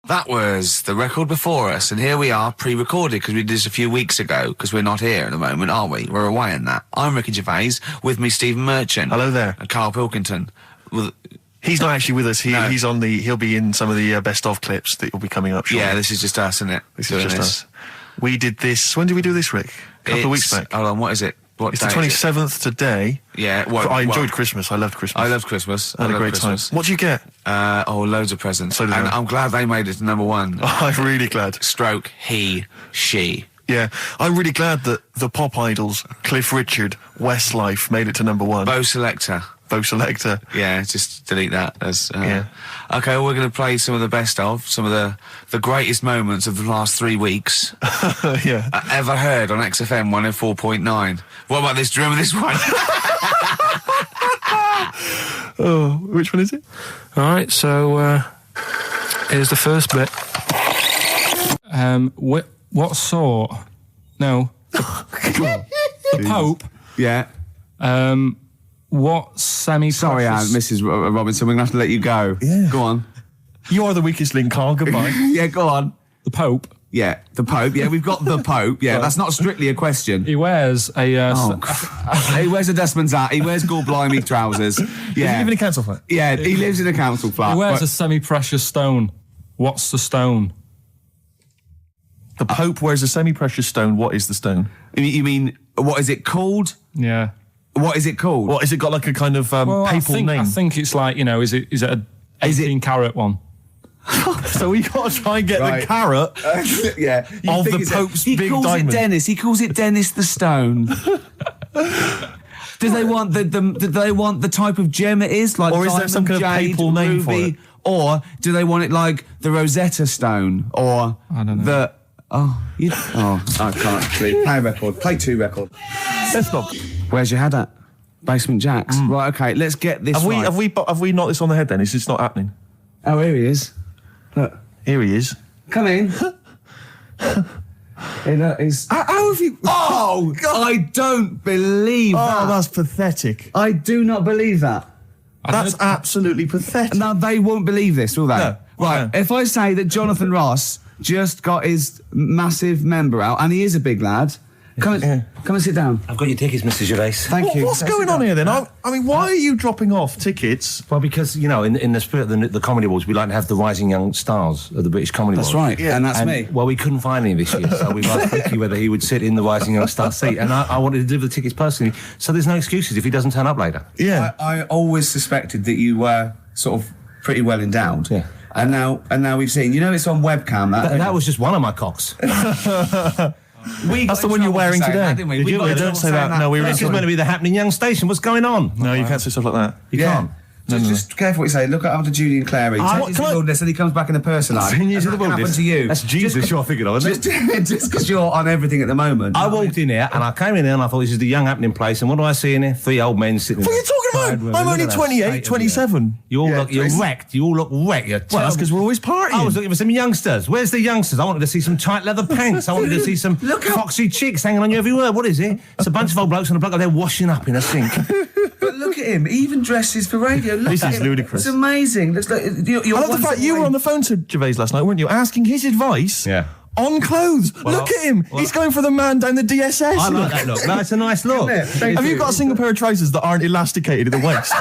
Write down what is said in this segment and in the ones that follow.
That was the record before us, and here we are, pre-recorded, because we did this a few weeks ago, because we're not here at the moment, are we? We're away in that. I'm Ricky Gervais, with me Stephen Merchant. Hello there. And Karl Pilkington. He's not actually with us. No. He'll be in some of the best of clips that will be coming up shortly. Yeah, this is just us, isn't it? This is just us. We did this, when did we do this, Rick? A couple of weeks back. Hold on, what is it? It's the 27th today. Yeah. I enjoyed Christmas. I loved Christmas. I loved Christmas. I had a great time. What did you get? Loads of presents. So did I. I'm glad they made it to number one. I'm really glad. Stroke, he, she. Yeah, I'm really glad that the pop idols, Cliff Richard, Westlife, made it to number one. Bo Selector. Yeah, just delete that. Yeah. Okay, well, we're going to play some of the best of, some of the greatest moments of the last 3 weeks. Yeah. Ever heard on XFM 104.9. What about this? Do you remember this one? Oh, which one is it? All right, so here's the first bit. What sort? No. The Pope. Yeah. What semi-precious... Sorry, Mrs. Robinson, we're going to have to let you go. Yeah. Go on. You are the weakest link, Carl. Goodbye. Yeah, go on. The Pope. Yeah, the Pope. Yeah, we've got the Pope. Yeah, that's not strictly a question. He wears a... He wears a dustman's hat. He wears gall-blimey trousers. Yeah. Does he live in a council flat? Yeah, he lives in a council flat. He wears a semi-precious stone. What's the stone? The Pope wears a semi-precious stone. What is the stone? You mean, what is it called? Yeah. What is it called? What, has it got like a kind of papal name? I think it's like, is it a 18-carat one? So we got to try and get the carrot yeah. of the Pope's big diamond. He calls it Dennis. He calls it Dennis the Stone. Do they want the type of gem it is? Like, or is there some kind of papal name for it? Or do they want it like the Rosetta Stone? Or I don't know. I can't. Play a record. Play 2 record. Let's not. Where's your head at? Basement Jacks. Right, okay, let's get this right. Have we knocked this on the head then? It's just not happening. Oh, here he is. Look. Here he is. Come in. How have you... Oh, God. I don't believe that. Oh, that's pathetic. I do not believe that. That's absolutely pathetic. Now, they won't believe this, will they? No. Right, if I say that Jonathan Ross just got his massive member out, and he is a big lad... Come and sit down. I've got your tickets, Mr. Gervais. Thank you. What's going on here then? I mean, why are you dropping off tickets? Well, because, in the spirit of the Comedy Awards, we like to have the rising young stars of the British Comedy Awards. That's right, yeah. And that's me. Well, we couldn't find any this year, so we've asked Ricky whether he would sit in the rising young star seat, and I wanted to deliver the tickets personally, so there's no excuses if he doesn't turn up later. Yeah. I always suspected that you were sort of pretty well endowed. Yeah. And now we've seen, it's on webcam. That was just one of my cocks. That's the one you're wearing today. Didn't we? Don't say that. No, This is meant to be the happening young station. What's going on? No, you can't say stuff like that. You can't. Just careful what you say. Look up to Julian Clary. 10 years in the wilderness, and he comes back in the person line. 10 years in the What happened wilderness. to you? That's Jesus you're thinking of, isn't it? Just because you're on everything at the moment. I walked in here and I came in here and I thought this is the young happening place, and what do I see in here? 3 old men sitting What are you talking about? I'm only 28, 27. You're wrecked. You all look wrecked. Well, that's because we're always partying. I was looking for some youngsters. Where's the youngsters? I wanted to see some tight leather pants. I wanted to see some foxy chicks hanging on you everywhere. What is it? It's a bunch of old blokes and a bloke up there washing up in a sink. But look at him. He even dresses for radio. Look This at is him. ludicrous. It's amazing. Looks like I love the fact you were on the phone to Gervais last night, weren't you? Asking his advice on clothes. Look at him. He's going for the man down the DSS. I like that look. That's a nice look. Have you got a single pair of trousers that aren't elasticated at the waist?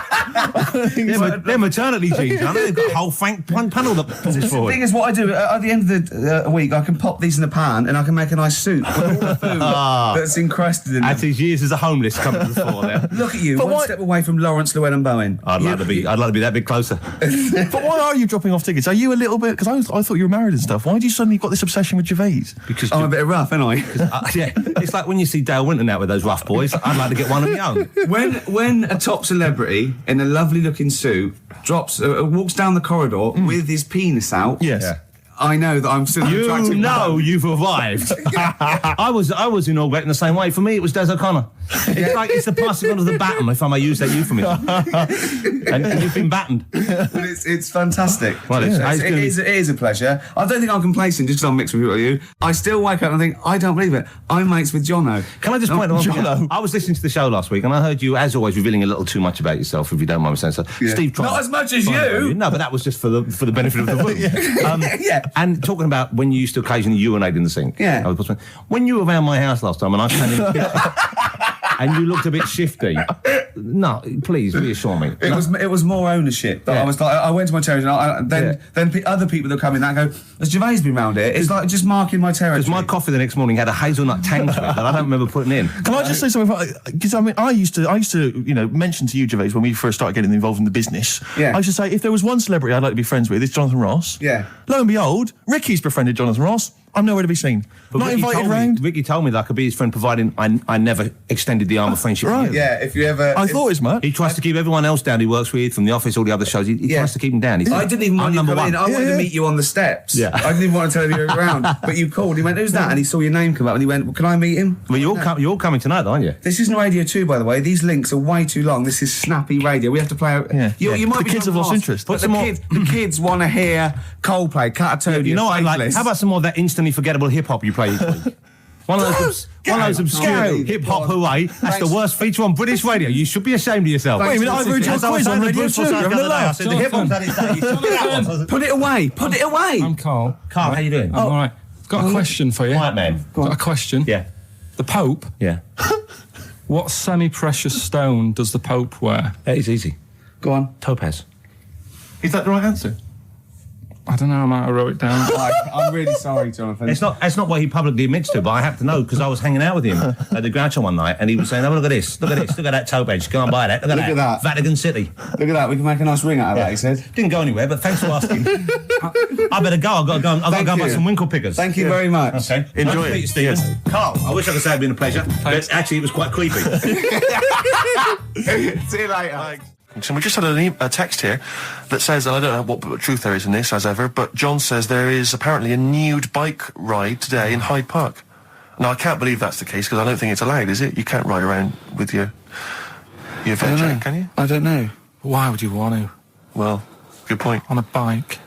They're maternity jeans, aren't they? They've got a whole frank panel that pushes The forward. thing is, what I do at the end of the week, I can pop these in the pan and I can make a nice soup with all the food that's encrusted in As them. his years as a homeless come to the fore there. Look at you, But one why- step away from Lawrence Llewellyn Bowen. I'd like to be that bit closer. But why are you dropping off tickets? Are you a little bit... Because I thought you were married and stuff. Why do you suddenly got this obsession with Gervais? Because I'm a bit rough, ain't I? yeah, it's like when you see Dale Winton out with those rough boys. I'd like to get one of my own. When a top celebrity in a lovely looking suit walks down the corridor with his penis out, Yes. Yeah. I know that I'm still You know you've arrived. I was inaugurating the same way. For me, it was Des O'Connor. It's like it's the passing on of the baton, if I may use that euphemism. and you've been battened. But it's fantastic. Well, it is a pleasure. I don't think I'm complacent just because I'm mixed with people like you. I still wake up and think, I don't believe it. I'm mates with Jono. Can I just point out one thing? I was listening to the show last week and I heard you, as always, revealing a little too much about yourself, if you don't mind me saying so. Yeah. Steve, not as much as you. No, but that was just for the benefit of the room. Yeah. And talking about when you used to occasionally urinate in the sink. Yeah. When you were around my house last time and I came in and you looked a bit shifty. No, please reassure me. It was more ownership. I was like, I went to my territory, and then other people that come in that go, has Gervais been round here? It's like just marking my territory. Because my coffee the next morning had a hazelnut tang to it that I don't remember putting in. Can I just say something? Because I mean, I used to, mention to you, Gervais, when we first started getting involved in the business. Yeah. I should say, if there was one celebrity I'd like to be friends with, it's Jonathan Ross. Yeah. Lo and behold, Ricky's befriended Jonathan Ross. I'm nowhere to be seen. But Not invited round. Ricky told me that I could be his friend, providing I never extended the arm of friendship. Right. Yeah, if you ever... I thought as much. He tries to keep everyone else down he works with, from the office, all the other shows. He tries to keep them down. I didn't even want you to come in. I wanted to meet you on the steps. Yeah. I didn't even want to tell you you were around. But you called. He went, who's that? And he saw your name come up and he went, well, can I meet him? Well, you're coming tonight, aren't you? This isn't Radio 2, by the way. These links are way too long. This is snappy radio. We have to play... You might the be kids have lost interest. But the kids want to hear Coldplay, Catatonia, You know what I like? How about some more of that instantly forgettable hip-hop you play each week? One of those obscure hip-hop hooey. That's the worst feature on British radio. You should be ashamed of yourself. Wait a minute, I've heard your quiz on Radio 2. You're having a laugh. The hip-hop's had its day. You told me that one. Put it away. Put it away. I'm Carl. Carl, how you doing? I'm all right. Got a question for you. Right, man. Got a question. Yeah. The Pope. Yeah. What semi-precious stone does the Pope wear? That is easy. Go on. Topaz. Is that the right answer? I don't know, I might have wrote it down. I'm really sorry, Jonathan. It's not what he publicly admits to, but I have to know because I was hanging out with him at the Groucho one night and he was saying, oh, look at this, look at that topaz, go and buy that, look at that. Vatican City. Look at that, we can make a nice ring out of that, he said. Didn't go anywhere, but thanks for asking. I better go, I've got to go and buy some winkle pickers. Thank you very much. Okay. Enjoy it. Stephen. Yes. Carl, I wish I could say it'd been a pleasure, but actually it was quite creepy. See you later. And we just had a text here that says, and I don't know what truth there is in this, as ever, but John says there is apparently a nude bike ride today in Hyde Park. Now, I can't believe that's the case, because I don't think it's allowed, is it? You can't ride around with your veg, can you? I don't know. Why would you want to? Well, good point. On a bike.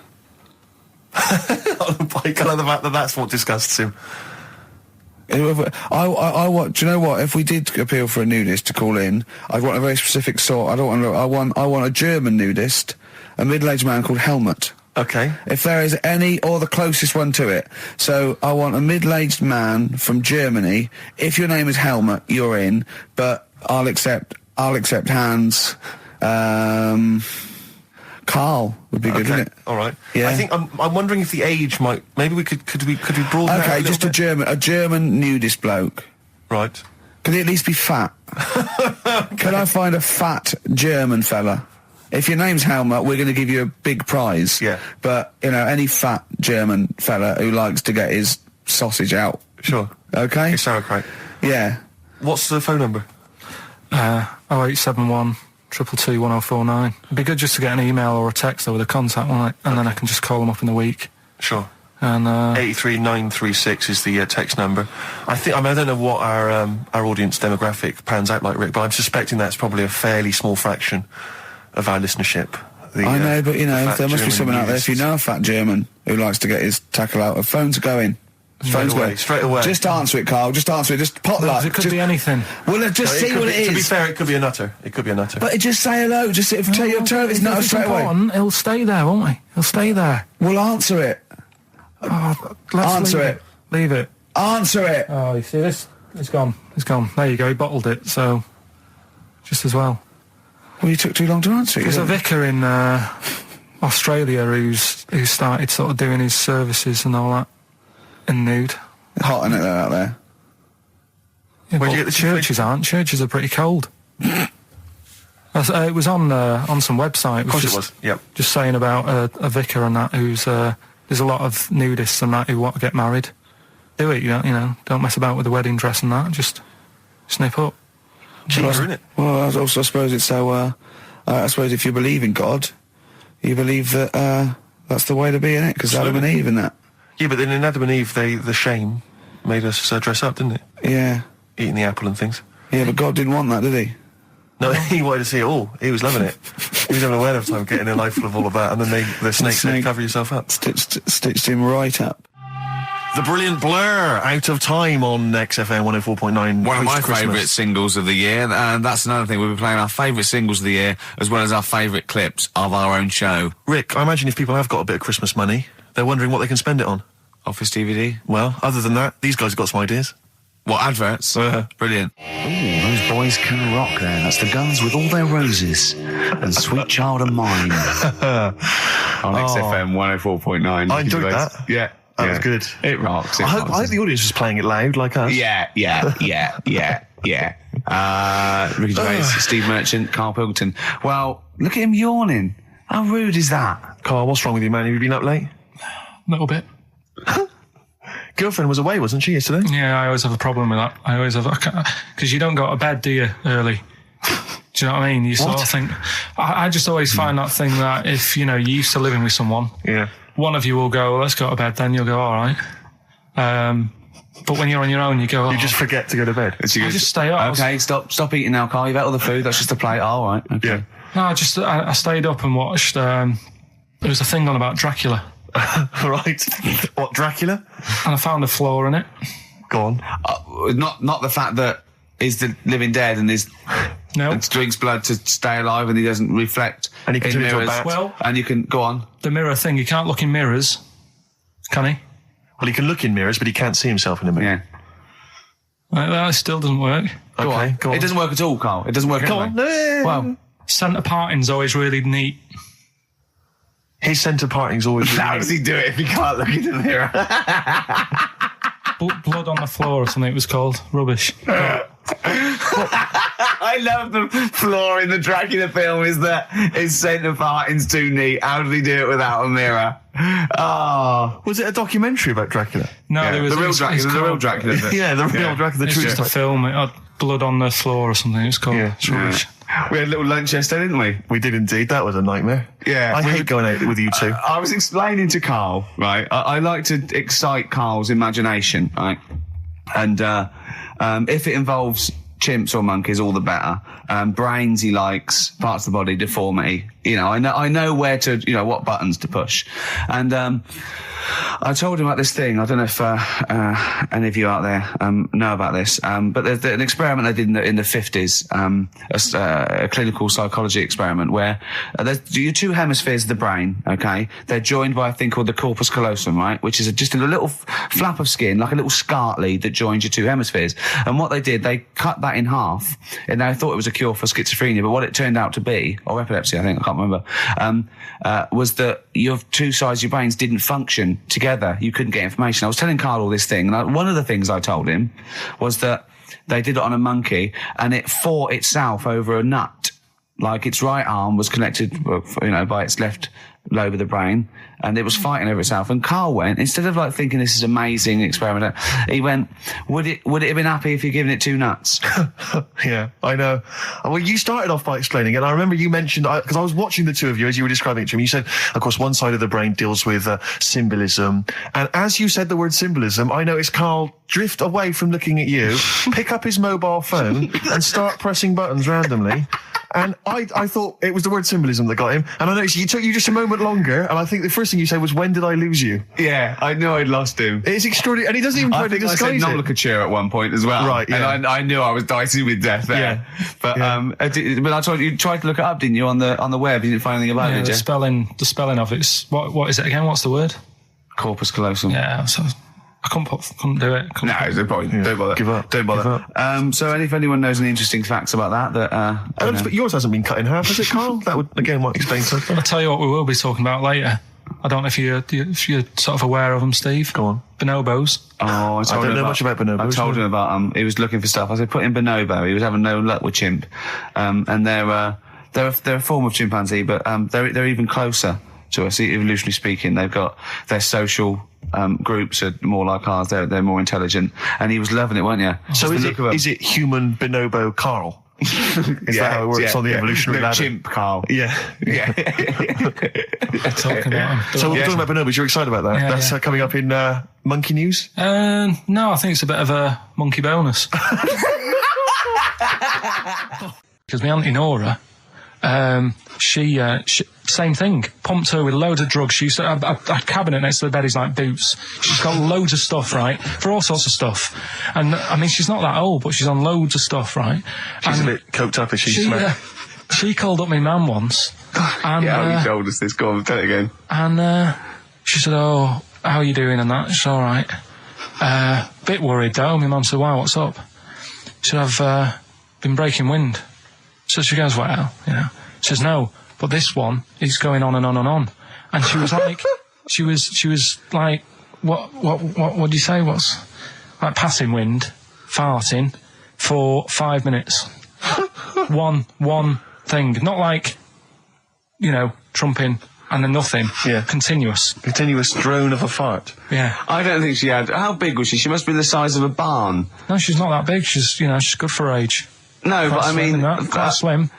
On a bike, I love the fact that that's what disgusts him. I want. Do you know what? If we did appeal for a nudist to call in, I'd want a very specific sort. I want a German nudist, a middle-aged man called Helmut. Okay. If there is any, or the closest one to it. So I want a middle-aged man from Germany. If your name is Helmut, you're in. But I'll accept Hans. Carl would be good, wouldn't it? All right. Yeah. I think I'm wondering if the age might. Maybe we could broaden that. Okay, just a German nudist bloke. Right. Could he at least be fat? Can I find a fat German fella? If your name's Helmut, we're going to give you a big prize. Yeah. But any fat German fella who likes to get his sausage out. Sure. Okay. It's sauerkraut. Yeah. What's the phone number? 0871 222 1049. It'd be good just to get an email or a text over the contact, won't it? And then I can just call them up in the week. Sure. And 83936 is the text number. I don't know what our audience demographic pans out like, Rick, but I'm suspecting that's probably a fairly small fraction of our listenership. I know, but there must be someone out there. If you know a fat German who likes to get his tackle out, phones are going. Straight away. Just answer it, Carl. Just answer it. Just pot luck. it could be anything. Well, just see what it is. To be fair, it could be a nutter. But just say hello. Just tell your turn. It's not straight away. He'll stay there, won't he? He'll stay there. Well, answer it. Answer it. Leave it. Answer it. Oh, you see this? It's gone. It's gone. There you go. He bottled it. So, just as well. Well, you took too long to answer it. There's a vicar in Australia who's started sort of doing his services and all that in nude. Hot, isn't it, out there? Yeah, Where'd you get the churches aren't. Churches are pretty cold. It was on some website. Of course it was. Yep. Just saying about a vicar and that who's there's a lot of nudists and that who want to get married. Do it, don't mess about with the wedding dress and that. Just snip up. Cheaper, isn't it? Well, I suppose it's so. I suppose if you believe in God, you believe that that's the way to be, innit? Because Adam and Eve and that. Yeah, but then in Adam and Eve, the shame made us dress up, didn't it? Yeah. Eating the apple and things. Yeah, but God didn't want that, did he? No, he wanted to see it all. He was loving it. He was having a whale of a time getting a life full of all of that, and then the snake said, cover yourself up. Stitched him right up. The brilliant Blur, Out of Time on XFM 104.9. One of my favourite singles of the year, and that's another thing. We'll be playing our favourite singles of the year, as well as our favourite clips of our own show. Rick, I imagine if people have got a bit of Christmas money, they're wondering what they can spend it on. Office DVD? Well, other than that, these guys have got some ideas. What, adverts? Brilliant. Ooh, those boys can rock there. That's the Guns with All Their Roses and Sweet Child of Mine. On XFM 104.9. I enjoyed that. Yeah. That was good. It rocks. I hope the audience was playing it loud like us. Yeah. Ricky Gervais, Steve Merchant, Karl Pilkington. Well, look at him yawning. How rude is that? Carl, what's wrong with you, man? Have you been up late? A little bit. Girlfriend was away, wasn't she, yesterday? Yeah, I always have a problem with that. I always have, because you don't go to bed, do you, early? Do you know what I mean? You sort of think, I just always find that thing that if, you're used to living with someone, one of you will go, let's go to bed, then you'll go, all right. But when you're on your own, you go, you just forget to go to bed. I just stay up. Okay, stop eating now, Carl. You've ate all the food. That's just a plate. All right. Okay. Yeah. No, I stayed up and watched, there was a thing on about Dracula. Right. What, Dracula? And I found a flaw in it. Go on. Not the fact that he's the living dead and and drinks blood to stay alive and he doesn't reflect and he can in turn into a mirrors. bat. Well, and you can go on. The mirror thing, you can't look in mirrors, can he? Well, he can look in mirrors, but he can't see himself in a mirror. Yeah. That still doesn't work. Go on. It doesn't work at all, Carl. It doesn't work Go anyway. on. No. Well, Centre parting's always really neat. His centre parting's always really how does he do it if he can't look in the mirror? Blood on the floor or something it was called. Rubbish. I love the flaw in the Dracula film is that his centre parting's too neat. How did he do it without a mirror? Oh. Was it a documentary about Dracula? No, Yeah, there was the real Dracula. The real Dracula. Yeah, the real Dracula. The It's true just a film. It had blood on the floor or something. It's called. Yeah. It's rubbish. We had a little lunch yesterday, didn't we? We did indeed. That was a nightmare. Yeah. I hate going out with you two. I was explaining to Carl, right? I like to excite Carl's imagination, right? And if it involves chimps or monkeys, all the better. Brains he likes, parts of the body, deformity. I know where to, what buttons to push. And I told him about this thing. I don't know if any of you out there know about this, but there's an experiment they did in the 50s, a clinical psychology experiment where your two hemispheres of the brain, okay, they're joined by a thing called the corpus callosum, right, which is just a little flap of skin, like a little scarlet lead that joins your two hemispheres. And what they did, they cut that in half, and they thought it was a cure for schizophrenia, but what it turned out to be, or epilepsy, I think, I can't remember, was that your two sides of your brains didn't function together. You couldn't get information. I was telling Carl all this thing, and one of the things I told him was that they did it on a monkey, and it fought itself over a nut. Like its right arm was connected, by its left lobe of the brain, and it was fighting over itself. And Carl went, instead of thinking this is amazing experiment, he went, would it have been happy if you'd given it two nuts? Yeah, I know. Well, you started off by explaining it. I remember you mentioned, because I was watching the two of you as you were describing it to me, you said, of course, one side of the brain deals with symbolism. And as you said the word symbolism, I noticed Carl drift away from looking at you, pick up his mobile phone and start pressing buttons randomly. And I thought it was the word symbolism that got him. And I noticed it took you just a moment longer. And I think the first thing you said was, when did I lose you? Yeah, I knew I'd lost him. It's extraordinary. And he doesn't even try to disguise I said it. nomenclature at one point as well. Right, yeah. And I knew I was dicey with death there. Yeah. But I told you tried to look it up, didn't you, on the web? You didn't find anything about it, did you? The spelling of it's what is it again? What's the word? Corpus callosum. Yeah, so I couldn't do it. No, it's no point. Yeah. Don't bother. Give up. Don't bother. Give up. So if anyone knows any interesting facts about that But yours hasn't been cut in half, has it, Carl? That would, again, might explain something. I'll tell you what we will be talking about later. I don't know if you're sort of aware of them, Steve. Go on. Bonobos. Oh, I don't know much about bonobos. I told him about he was looking for stuff. I said, put in bonobo. He was having no luck with chimp. And they're a form of chimpanzee, but they're even closer to us, evolutionarily speaking. They've got their social groups are more like ours. They're more intelligent. And he was loving it, weren't you? So is it human bonobo Carl? Is that how it works on the evolutionary ladder? Chimp Carl. Yeah. Talking about them. So we're talking about bonobos. You're excited about that? Yeah, That's coming up in monkey news? No, I think it's a bit of a monkey bonus. Because my auntie Nora, she same thing, pumped her with loads of drugs. She used to have a cabinet next to the bed is like boots. She's got loads of stuff, right, for all sorts of stuff. And I mean, she's not that old, but she's on loads of stuff, right? She's a bit coked up, is she? She called up my mum once. And, yeah, you told us this. Go on, tell it again. And she said, "Oh, how are you doing?" And that. She's all right. Bit worried though. My mum said, "Why? What's up?" She said, "I've been breaking wind." So she goes, "Well, you know." She says, "No, but this one is going on and on and on." And she was like, she was like, what do you say? What's like passing wind, farting for 5 minutes. one thing, not like, you know, trumping and then nothing. Yeah. Continuous drone of a fart. Yeah. I don't think she had. How big was she? She must be the size of a barn. No, she's not that big. She's good for her age. No, but I mean, quite slim.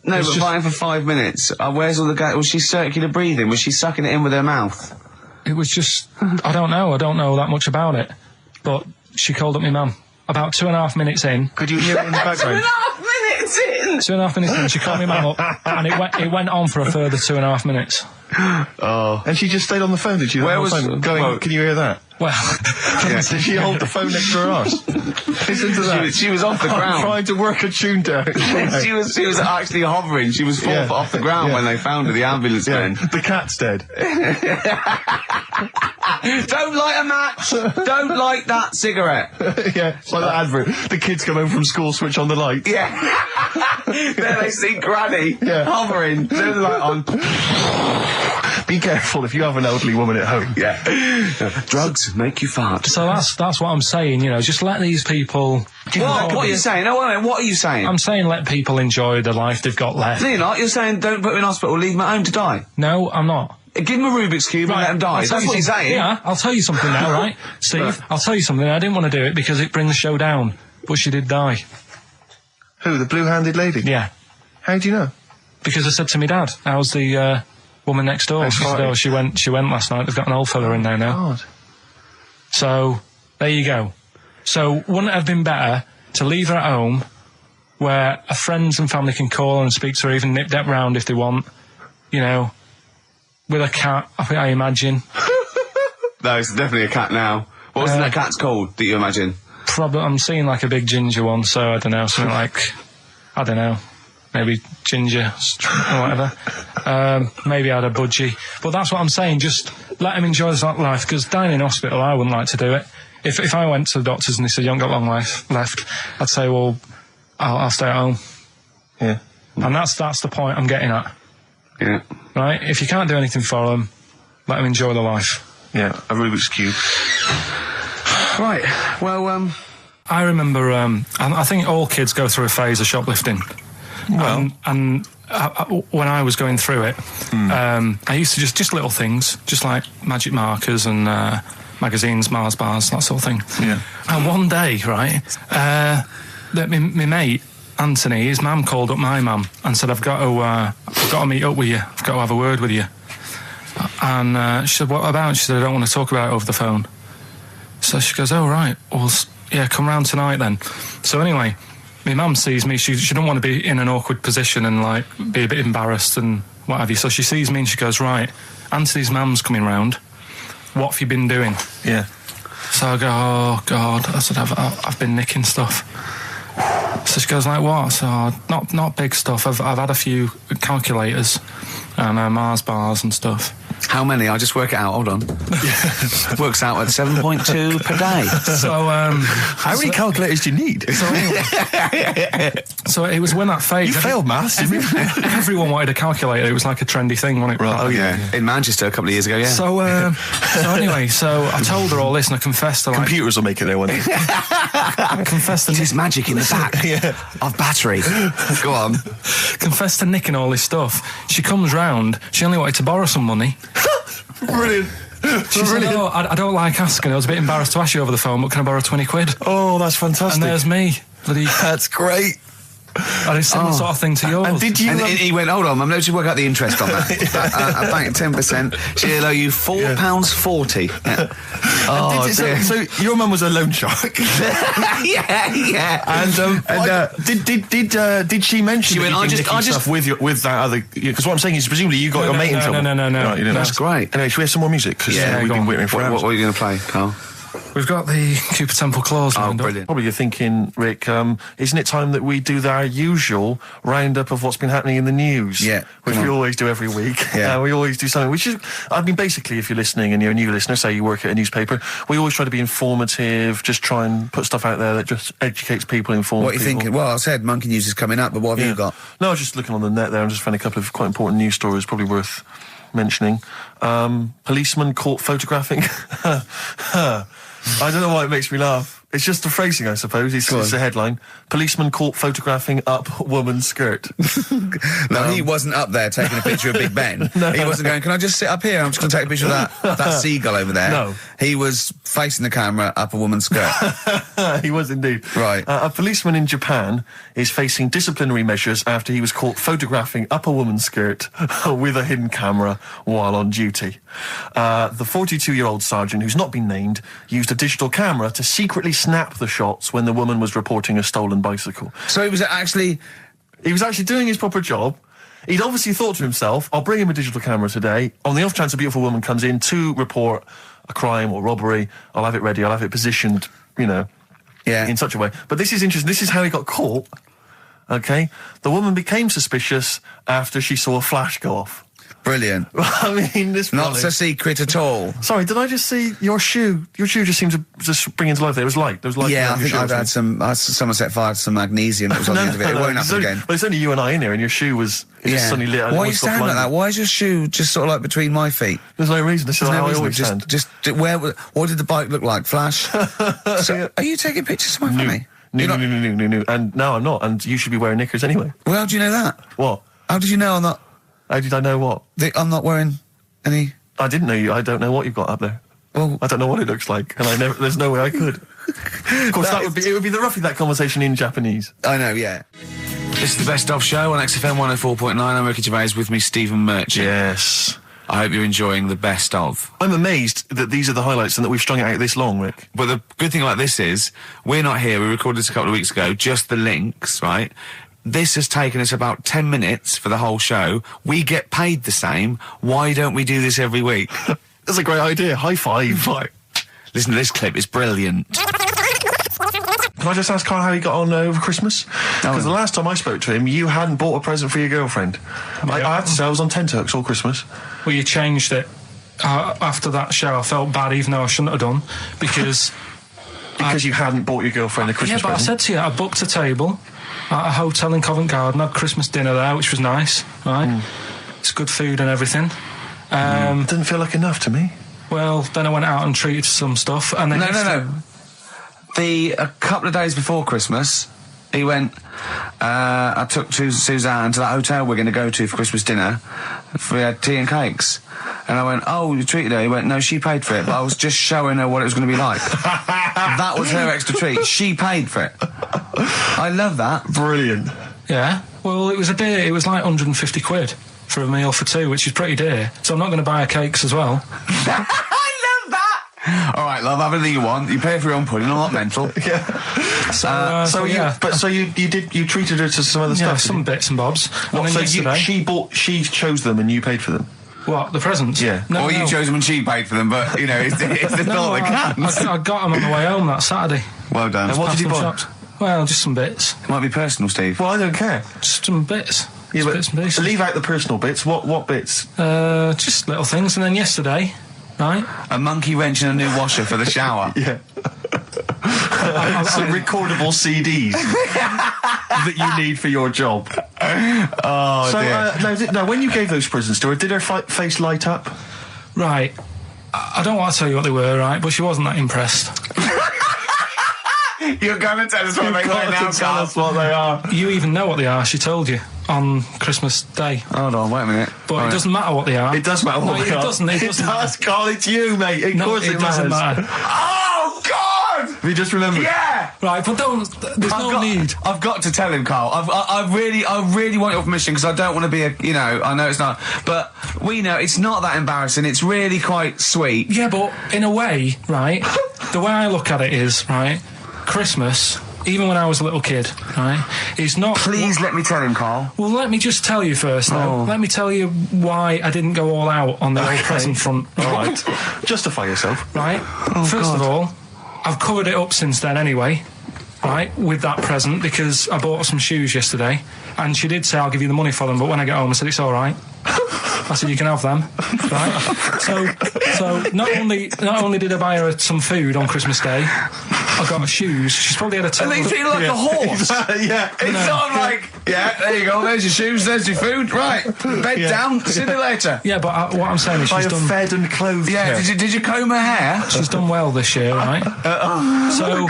No, It's but just- fighting for 5 minutes. Where's all the gas? Was she circular breathing? Was she sucking it in with her mouth? It was just, I don't know that much about it. But she called up my mum. About 2.5 minutes in. Could you hear it in the background? 2.5 minutes in! 2.5 minutes in, she called my mum up, and it went on for a further 2.5 minutes. Oh. And she just stayed on the phone, did she? Where was... Going, well, can you hear that? Well, Did she hold the phone next to her arse? Listen to that. She was off the ground. Trying to work a tune down. she was actually hovering. She was 4 foot off the ground when they found her, the ambulance men. The cat's dead. Don't light a match! Don't light that cigarette! Yeah, it's like that advert. The kids come home from school, switch on the light. Yeah. There they see Granny hovering, turn the light on. Be careful if you have an elderly woman at home. Yeah. Drugs make you fart. so that's what I'm saying, you know, just let these people... What are you saying? No, wait a minute, what are you saying? I'm saying let people enjoy the life they've got left. No, you're not. You're saying don't put them in hospital, leave them at home to die. No, I'm not. Give them a Rubik's Cube and let them die. That's what you're saying. Yeah, I'll tell you something now, right? Steve, I'll tell you something. I didn't want to do it because it brings the show down. But she did die. Who, the blue-handed lady? Yeah. How do you know? Because I said to my dad, how's the woman next door? She said, oh, she went last night. They've got an old fella in there now. God. So, there you go. So, wouldn't it have been better to leave her at home where her friends and family can call and speak to her, even nip-dap round if they want, you know, with a cat, I imagine. No, it's definitely a cat now. What was that cat's called, that you imagine? Probably, I'm seeing like a big ginger one, so I don't know, something like, I don't know, maybe ginger or whatever. Maybe I had a budgie. But that's what I'm saying, just let him enjoy his life, because dying in hospital, I wouldn't like to do it. If I went to the doctors and they said, you haven't got long life left, I'd say, well, I'll stay at home. Yeah. And that's the point I'm getting at. Yeah. Right? If you can't do anything for them, let them enjoy their life. Yeah, a Rubik's Cube. Right, well, I remember, I think all kids go through a phase of shoplifting. Well, and when I was going through it, I used to just little things, just like magic markers and magazines, Mars bars, that sort of thing. Yeah. And one day, right, that my mate Anthony, his mum called up my mum and said, I've got to meet up with you. I've got to have a word with you. And she said, what about? She said, I don't want to talk about it over the phone. So she goes, oh, right. Well, yeah, come round tonight then. So anyway, my mum sees me. She don't want to be in an awkward position and, like, be a bit embarrassed and what have you. So she sees me and she goes, right, Anthony's mum's coming round. What have you been doing? Yeah. So I go, oh, God. I said, I've been nicking stuff. So she goes, like, what? So, not big stuff. I've had a few calculators and Mars bars and stuff. How many? I'll just work it out. Hold on. Works out at 7.2 per day. So, how many calculators do you need? So it was when that phase. You failed maths, didn't you? Everyone wanted a calculator. It was like a trendy thing, wasn't it? Right. Oh, yeah. In Manchester a couple of years ago, yeah. So anyway, so I told her all this and I confessed to, like... Computers will make it there one day. I confessed to... There's magic in the back of battery. Go on. Confessed to nicking all this stuff. She comes round. She only wanted to borrow some money. Brilliant. She said, oh, I don't like asking. I was a bit embarrassed to ask you over the phone, but can I borrow 20 quid? Oh, that's fantastic. And there's me. That's great. And it's similar sort of thing to yours. And did you? And he went, hold on, I'm going to work out the interest on that. A bank 10%. She'll owe you £4.40. Yeah. Oh, dear. So your mum was a loan shark. yeah. And did she mention? She went, I just stuff with that other? Because what I'm saying is, presumably you got your mate in trouble. No. Right, you didn't. That's great. Anyway, should we have some more music? Because we've been waiting for hours. What are you going to play, Carl? We've got the Cooper Temple Clause lined up. Brilliant. Probably you're thinking, Rick, isn't it time that we do our usual roundup of what's been happening in the news? Yeah. Which we always do every week. Yeah. We always do something, which is, I mean, basically, if you're listening and you're a new listener, say you work at a newspaper, we always try to be informative, just try and put stuff out there that just educates people, informs What are you people. thinking? Well, I said Monkey News is coming up, but what have you got? No, I was just looking on the net there and just found a couple of quite important news stories, probably worth mentioning. Policeman caught photographing. I don't know why it makes me laugh. It's just the phrasing, I suppose. It's the headline. Policeman caught photographing up woman's skirt. No, he wasn't up there taking a picture of Big Ben. He wasn't going, can I just sit up here? I'm just going to take a picture of that seagull over there. No. He was facing the camera up a woman's skirt. He was indeed. Right. A policeman in Japan is facing disciplinary measures after he was caught photographing up a woman's skirt with a hidden camera while on duty. The 42-year-old sergeant, who's not been named, used a digital camera to secretly snap the shots when the woman was reporting a stolen bicycle. So he was actually doing his proper job. He'd obviously thought to himself, I'll bring him a digital camera today. On the off chance a beautiful woman comes in to report a crime or robbery, I'll have it ready, I'll have it positioned, in such a way. But this is interesting. This is how he got caught. Okay? The woman became suspicious after she saw a flash go off. brilliant. I mean, this Not a secret at all. Sorry, did I just see your shoe? Your shoe just seemed to just spring into life there. It was light. There was light. Yeah, I think I've had someone set fire to some magnesium that was on the end of it. It won't happen again. But it's only you and I in here, and your shoe was just suddenly lit. Why are you standing like that? Why is your shoe just sort of like between my feet? There's no reason. This is how I always stand. What did the bike look like? Flash? So, are you taking pictures of my family? No. And no, I'm not. And you should be wearing knickers anyway. Well, how do you know that? What? How did you know I'm not? How did I know what? I'm not wearing any. I didn't know you. I don't know what you've got up there. Well, I don't know what it looks like, and there's no way I could. Of course, it would be roughly that conversation in Japanese. I know, yeah. This is the Best Of Show on XFM 104.9. I'm Ricky Gervais, with me Stephen Merchant. Yes. I hope you're enjoying the Best Of. I'm amazed that these are the highlights and that we've strung it out this long, Rick. But the good thing about this is, we're not here, we recorded this a couple of weeks ago, just the links, right? This has taken us about 10 minutes for the whole show. We get paid the same. Why don't we do this every week? That's a great idea. High five. Listen to this clip, it's brilliant. Can I just ask Karl how he got on over Christmas? Because the last time I spoke to him, you hadn't bought a present for your girlfriend. I have to say, I was on tenterhooks all Christmas. Well, you changed it. After that show, I felt bad, even though I shouldn't have done, because... Because you hadn't bought your girlfriend a Christmas present? Yeah, but I said to you, I booked a table at a hotel in Covent Garden, had Christmas dinner there, which was nice, right? It's good food and everything. Didn't feel like enough to me. Well, then I went out and treated some stuff, and then... No. A couple of days before Christmas, he went, I took Suzanne to that hotel we're going to go to for Christmas dinner. We had tea and cakes. And I went, oh, you treated her? He went, no, she paid for it, but I was just showing her what it was going to be like. That was her extra treat. She paid for it. I love that. Brilliant. Yeah. Well, it was a dear. It was like 150 quid for a meal for two, which is pretty dear. So I'm not going to buy her cakes as well. All right, love, have anything you want. You pay for your own pudding. I'm not mental. Yeah. So you treated her to some other stuff. Yeah, some bits and bobs. What, and then so she chose them and you paid for them? What, the presents? Yeah. No, you chose them and she paid for them, but you know, it's the thought that counts. I got them on the way home that Saturday. Well done. And what did you buy? Shops. Well, just some bits. It might be personal, Steve. Well, I don't care. Just some bits. Yeah, bits and pieces. Leave out the personal bits. What bits? Just little things. And then yesterday, right? A monkey wrench and a new washer for the shower. Yeah. Some recordable CDs that you need for your job. Oh, so, dear. Now, when you gave those presents to her, did her face light up? Right. I don't want to tell you what they were, right? But she wasn't that impressed. You're going to tell us what they were now, tell us what they are. You even know what they are. She told you on Christmas Day. Hold on, wait a minute. But it doesn't matter what they are. It does matter what they are. It doesn't. It does, Karl. It's you, mate. Of course it doesn't matter. Oh, God! Have you just remembered? Yeah! Right, but there's no need. I've got to tell him, Carl. I really want your permission because I don't want to be I know it's not, but we know it's not that embarrassing. It's really quite sweet. Yeah, but in a way, right, the way I look at it is, right, Christmas, even when I was a little kid, right, is not... Please let me tell him, Carl. Well, let me just tell you first, though. Let me tell you why I didn't go all out on the old present front. All right. Justify yourself. Right? First of all, I've covered it up since then anyway, right, with that present, because I bought her some shoes yesterday, and she did say, I'll give you the money for them, but when I get home, I said, it's all right. I said, you can have them, right? So not only did I buy her some food on Christmas Day, I got her shoes. She's probably had a total... And they feel like a horse. Yeah. It's not like, there you go, there's your shoes, there's your food, right. Bed down, see you later. Yeah, but what I'm saying is she's done... fed and clothed. Yeah, did you comb her hair? She's done well this year, right? So...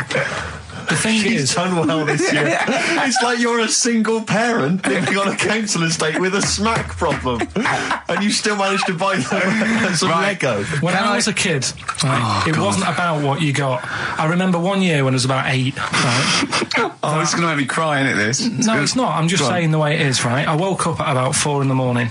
The thing She's done well this year. It's like you're a single parent living on a council estate with a smack problem, and you still managed to buy them some Lego. When I was a kid, right, it wasn't about what you got. I remember one year when I was about 8. Right, it's going to make me cry, isn't it? This? No, it's not. I'm just saying the way it is. Right, I woke up at about 4 in.the.morning.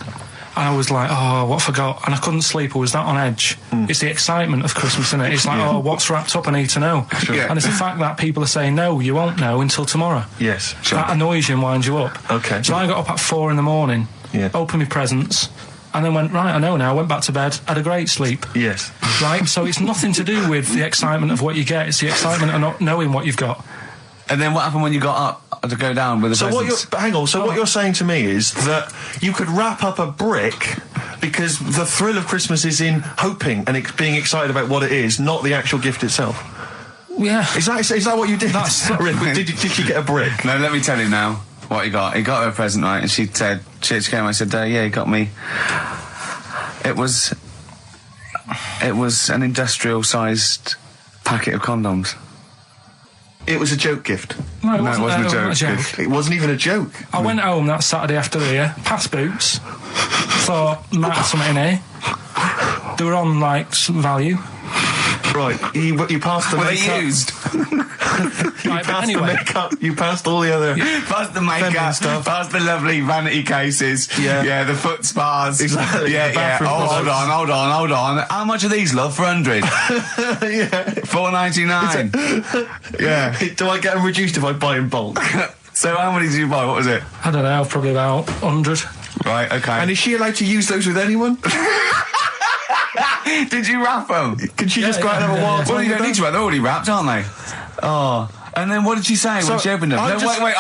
And I was like, what I forgot? And I couldn't sleep. I was that on edge. It's the excitement of Christmas, isn't it? It's like, what's wrapped up? I need to know. Sure. And it's the fact that people are saying, no, you won't know until tomorrow. Yes. Sure. That annoys you and winds you up. Okay. So I got up at 4 in.the.morning, opened my presents, and then went, right, I know now, went back to bed, had a great sleep. Yes. Right? So it's nothing to do with the excitement of what you get. It's the excitement of not knowing what you've got. And then what happened when you got up to go down with the presents? What you're saying to me is that you could wrap up a brick because the thrill of Christmas is in hoping and being excited about what it is, not the actual gift itself. Yeah. Is that what you did? Did you get a brick? No, let me tell you now what he got. He got her a present, right? And she said, she came and said, yeah, he got me. It was an industrial-sized packet of condoms. It was a joke gift. No, it wasn't a joke. It wasn't even a joke. I went home that Saturday after the year, past Boots, thought, might have something in here. They were on, like, some value. Right, you passed the makeup. Were they used? You passed the makeup, you passed all the other... Passed the makeup, stuff. passed the lovely vanity cases. Yeah, the foot spas. Exactly. Yeah. Hold on. How much are these, love, for 100? Yeah. $4.99. Yeah. Do I get them reduced if I buy in bulk? So how many did you buy? What was it? I don't know, probably about 100. Right, okay. And is she allowed to use those with anyone? Did you wrap them? Can she just go out and have a wild time? Well, you don't need to wrap. They're already wrapped, aren't they? Oh. And then what did she say when she opened them? No, wait.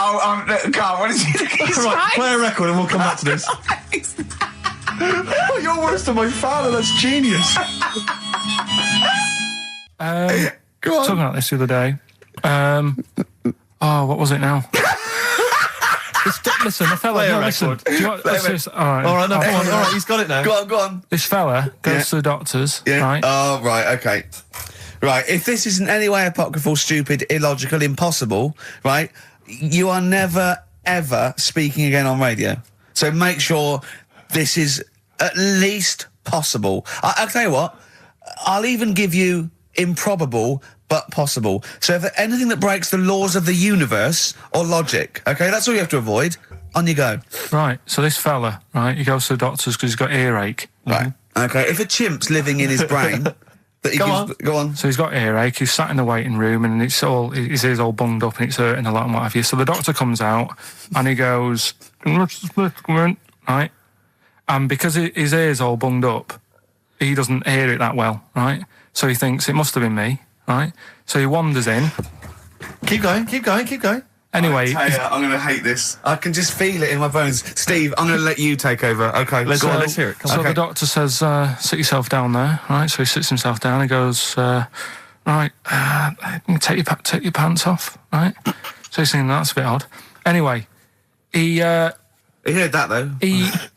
Carl, what did she say? Right, play a record and we'll come back to this. You're worse than my father. That's genius. Go on. Talking about this the other day. What was it now? Listen, the fella... Play a record. All right, he's got it now. Go on. This fella goes to the doctors, right? Oh, right, okay. Right, if this isn't any way apocryphal, stupid, illogical, impossible, right, you are never, ever speaking again on radio. So make sure this is at least possible. I'll tell you what, I'll even give you improbable but possible. So if anything that breaks the laws of the universe or logic, okay, that's all you have to avoid. On you go. Right, so this fella, right, he goes to the doctors because he's got earache. Right, okay, if a chimp's living in his brain... Go on. So he's got earache, he's sat in the waiting room and his ear's all bunged up and it's hurting a lot and what have you. So the doctor comes out and he goes, right? And because his ear's all bunged up, he doesn't hear it that well, right? So he thinks it must have been me, right? So he wanders in. Keep going. Anyway, I'm going to hate this. I can just feel it in my bones. Steve, I'm going to let you take over. Okay, let's hear it. So the doctor says, sit yourself down there, right? So he sits himself down. He goes, right, take your pants off, right? So he's thinking that's a bit odd. Anyway, he heard that though.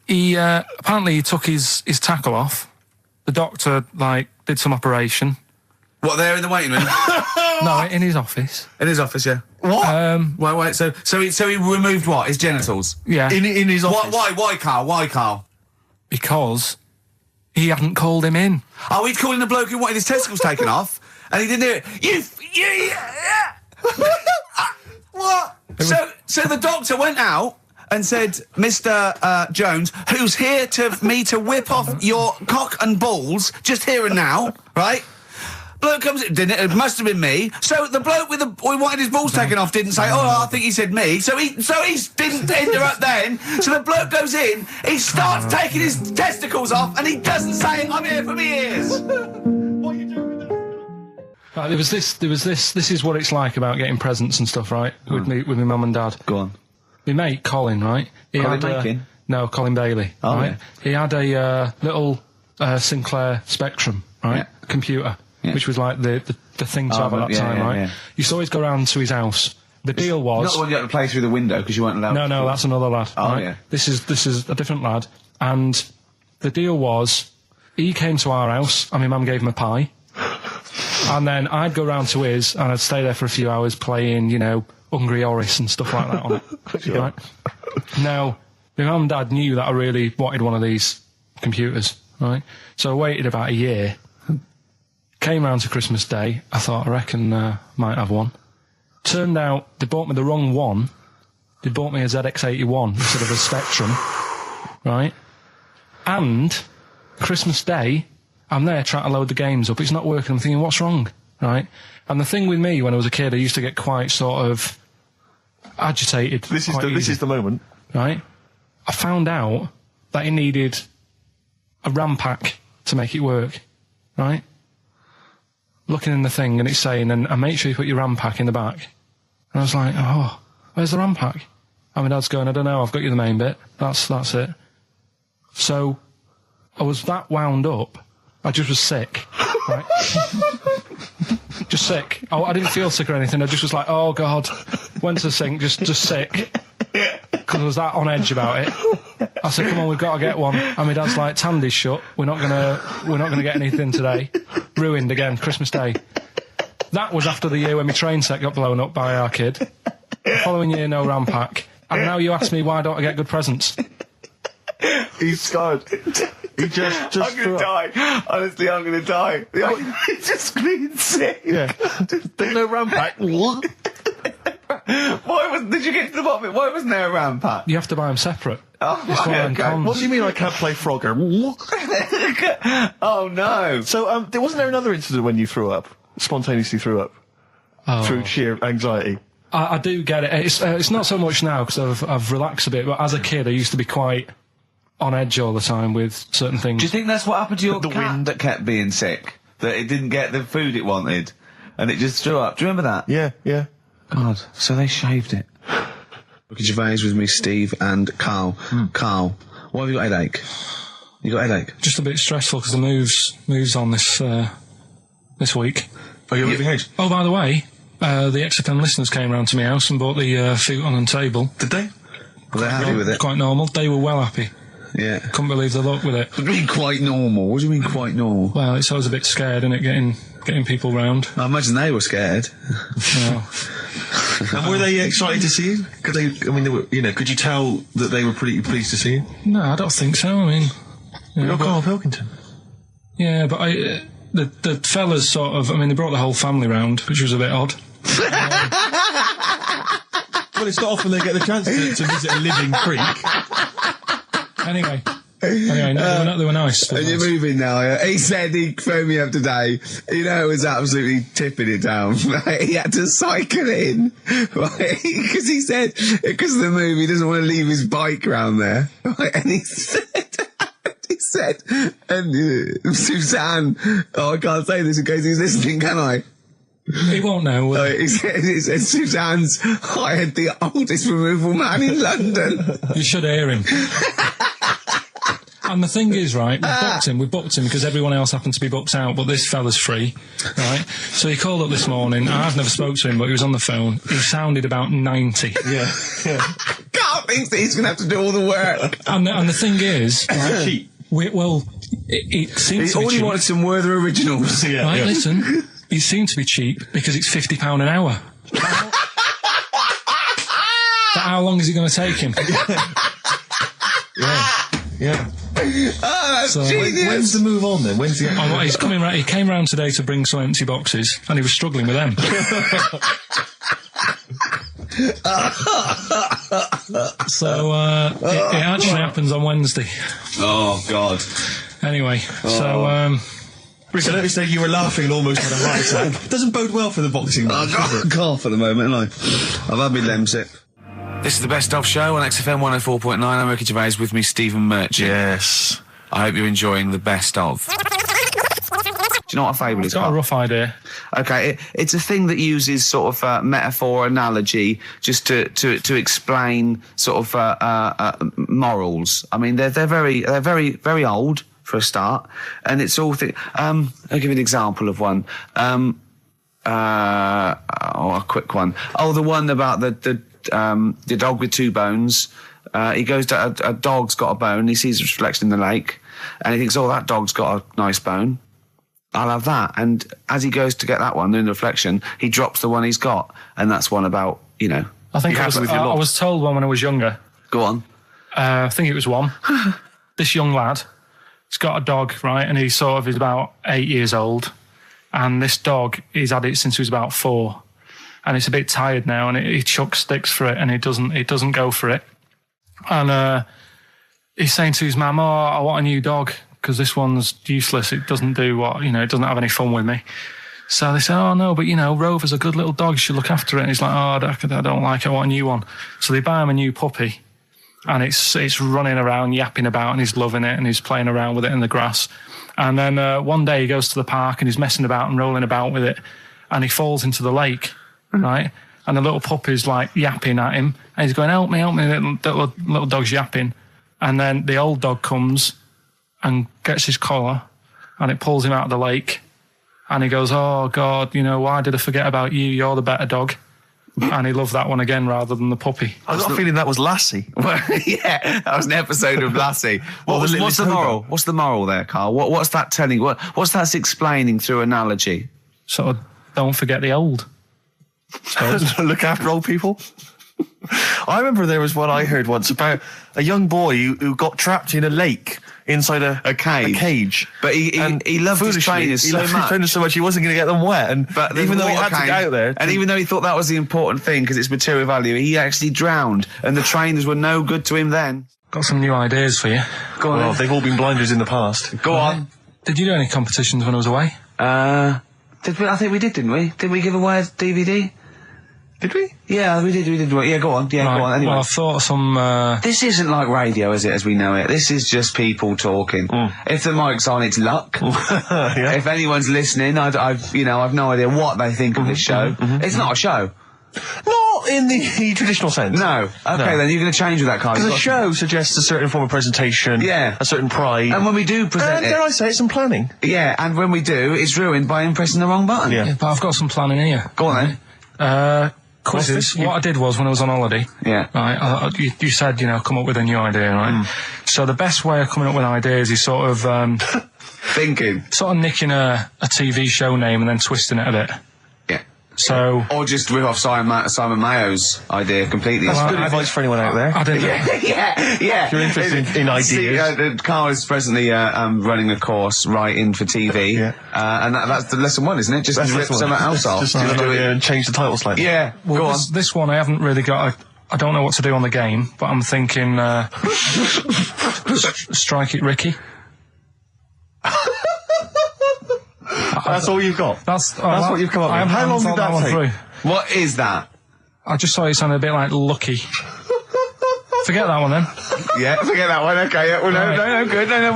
He apparently he took his tackle off. The doctor did some operation. What, there in the waiting room? No, in his office. In his office, yeah. What? Wait. So he removed what? His genitals? Yeah. In his office. Why, Carl? Because he hadn't called him in. Oh, he'd called in the bloke who wanted his testicles taken off, and he didn't do it. What? So the doctor went out and said, Mr. Jones, who's here to whip off your cock and balls just here and now, right? Bloke comes in, didn't it? It must have been me. So the bloke who wanted his balls taken off didn't say, I think he said me. So he didn't interrupt then. So the bloke goes in, he starts taking his testicles off, and he doesn't say, I'm here for me ears. What are you doing with that? Right, there was this. This is what it's like about getting presents and stuff, right? With my mum and dad. Go on. My mate Colin, right? Colin Bailey. Oh, right? yeah. He had a little Sinclair Spectrum, right? Computer. Yeah. Which was like the thing to have at that time, right? Yeah. You used to always go round to his house. The deal was... Not the one you had to play through the window because you weren't allowed to. No, that's another lad. Oh, right? yeah. This is a different lad. And the deal was, he came to our house, and my mum gave him a pie. And then I'd go round to his, and I'd stay there for a few hours playing, Hungry Horace and stuff like that on it. Right? Now, my mum and dad knew that I really wanted one of these computers, right? So I waited about a year... Came round to Christmas Day, I thought, I reckon might have one. Turned out, they bought me the wrong one. They bought me a ZX81 instead of a Spectrum, right? And, Christmas Day, I'm there trying to load the games up, it's not working, I'm thinking, what's wrong, right? And the thing with me, when I was a kid, I used to get quite sort of agitated. This is the moment. Right? I found out that it needed a RAM pack to make it work, right? Looking in the thing and it's saying, and make sure you put your RAM pack in the back. And I was like, oh, where's the RAM pack? And my dad's going, I don't know, I've got you the main bit. That's it. So, I was that wound up, I just was sick, right? Just sick. I didn't feel sick or anything, I just was like, oh God, went to the sink, just sick. Because I was that on edge about it. I said, come on, we've got to get one. And my dad's like, Tandy's shut, we're not gonna get anything today. Ruined again, Christmas Day. That was after the year when my train set got blown up by our kid. The following year, no RAM pack. And now you ask me, why don't I get good presents? He's scarred. He just I'm gonna die. Honestly, I'm gonna die. He's just screaming sick. Yeah. There's no RAM pack. What? Did you get to the bottom of it? Why wasn't there a RAM pack? You have to buy them separate. Oh, okay. What do you mean I can't play Frogger? Oh, no. So, wasn't there another incident when you threw up? Spontaneously threw up? Through sheer anxiety? I do get it. It's not so much now because I've relaxed a bit, but as a kid I used to be quite on edge all the time with certain things. Do you think that's what happened to your cat that kept being sick? That it didn't get the food it wanted and it just threw up? Do you remember that? Yeah. God, so they shaved it. Look at Gervais with me, Steve and Karl. Karl, why have you got a headache? You got a headache? Just a bit stressful because the moves on this week. Oh, you're moving house? Oh, by the way, the XFM listeners came round to my house and bought the futon and table. Did they? Were they happy with it? Quite normal. They were well happy. Yeah. Couldn't believe the luck with it. What do you mean quite normal? What do you mean quite normal? Well, it's always a bit scared, isn't it, getting people round. I imagine they were scared. No. And were they excited to see you? Could you tell that they were pretty pleased to see you? No, I don't think so. I mean, you're Karl Pilkington. Yeah, but the fellas sort of, they brought the whole family round, which was a bit odd. Well, it's not often they get the chance to visit a living creek. Anyway, no, they were nice. And you're moving now, yeah? He said he phoned me up today. It was absolutely tipping it down. Right? He had to cycle in, right? Because he said, because of the move, he doesn't want to leave his bike round there. Right? And he said, and Suzanne, I can't say this in case he's listening, can I? He won't know. He said Suzanne's hired the oldest removal man in London. You should hear him. And the thing is, right, we booked him because everyone else happened to be booked out, but this fella's free, right? So he called up this morning. I've never spoke to him, but he was on the phone. He sounded about 90. Yeah. God thinks that he's going to have to do all the work. And the thing is, right, cheap. It seems to be cheap. He wanted some Werther originals. Listen, he seemed to be cheap because it's £50 an hour. But how long is it going to take him? Yeah. Oh, that's genius. When's the move on then? When's the... he's coming round. He came round today to bring some empty boxes, and he was struggling with them. So it actually happens on Wednesday. Oh, God. Anyway, so... Rick, I noticed that you were laughing and almost had a heart attack. Doesn't bode well for the boxing match, does it? Cough at the moment, haven't I? I've had my lemsip. This is the Best Of Show on XFM 104.9. I'm Ricky Gervais, with me Stephen Merchant. Yes. I hope you're enjoying the Best Of. Do you know what a fable is? I've got a rough idea. Okay, it's a thing that uses sort of metaphor, analogy, just to explain sort of morals. I mean, they're very old for a start, and it's all. I'll give you an example of one. A quick one. Oh, the one about the dog with two bones. He goes to a dog's got a bone. He sees a reflection in the lake, and he thinks, "Oh, that dog's got a nice bone. I'll have that." And as he goes to get that one in the reflection, he drops the one he's got, and that's one about I think I was told one when I was younger. Go on. I think it was one. This young lad, he's got a dog, right, and he sort of is about 8 years old, and this dog, he's had it since he was about 4, and it's a bit tired now, and he chucks sticks for it, and it doesn't go for it, and he's saying to his mum, "Oh, I want a new dog because this one's useless. It doesn't do what it doesn't have any fun with me." So they say, "Oh no, but Rover's a good little dog. You should look after it." And he's like, "Oh, I don't like it. I want a new one." So they buy him a new puppy. And it's running around, yapping about, and he's loving it, and he's playing around with it in the grass. And then one day he goes to the park, and he's messing about and rolling about with it, and he falls into the lake, right? And the little puppy's like yapping at him, and he's going, help me, little dog's yapping. And then the old dog comes and gets his collar, and it pulls him out of the lake, and he goes, "Oh, God, why did I forget about you? You're the better dog." And he loved that one again rather than the puppy. I got a feeling that was Lassie. Well, yeah, that was an episode of Lassie. What's the moral? What's the moral there, Carl? What's that telling? What's that explaining through analogy? Sort of, don't forget the old. Look after old people. I remember there was one I heard once about a young boy who got trapped in a lake inside a cage. But he loved his trainers so much he wasn't going to get them wet. But even though he had to get out there, and even though he thought that was the important thing because it's material value, he actually drowned, and the trainers were no good to him then. Got some new ideas for you. Go on. Well, they've all been blinders in the past. Go on. Did you do any competitions when I was away? Did we? I think we did, didn't we? Did we give away a DVD? Did we? Yeah, we did. Yeah, go on. Yeah, right. Go on. Anyway. Well, I thought some... This isn't like radio, is it, as we know it? This is just people talking. If the mic's on, it's luck. Yeah. If anyone's listening, I've no idea what they think of this show. It's not a show. Not in the traditional sense. No. Okay, then you're going to change with that, Carl. Because a show suggests a certain form of presentation. Yeah. A certain pride. And when we do present dare I say it, some planning. Yeah, and when we do, it's ruined by him pressing the wrong button. Yeah, but I've got some planning here. Go on then. Quizzes. What I did was, when I was on holiday, right, you said, come up with a new idea, right? So the best way of coming up with ideas is sort of... thinking. Sort of nicking a TV show name and then twisting it a bit. Yeah. So... Or just rip off Simon Mayo's idea completely. That's good advice for anyone out there. I didn't... Yeah. If you're interested in ideas. Carl is presently running a course writing for TV. Yeah. And that's the lesson one, isn't it? Just rip something else off. Just do it and change the title slightly. Yeah. Well, go on. This one I haven't really got... I don't know what to do on the game, but I'm thinking... Strike It Ricky. That's all you've got? That's what you've come up with. How long did that take? What is that? I just thought it sounded a bit like Lucky. Forget that one then. Yeah, forget that one. Okay, yeah, well, no, good. No,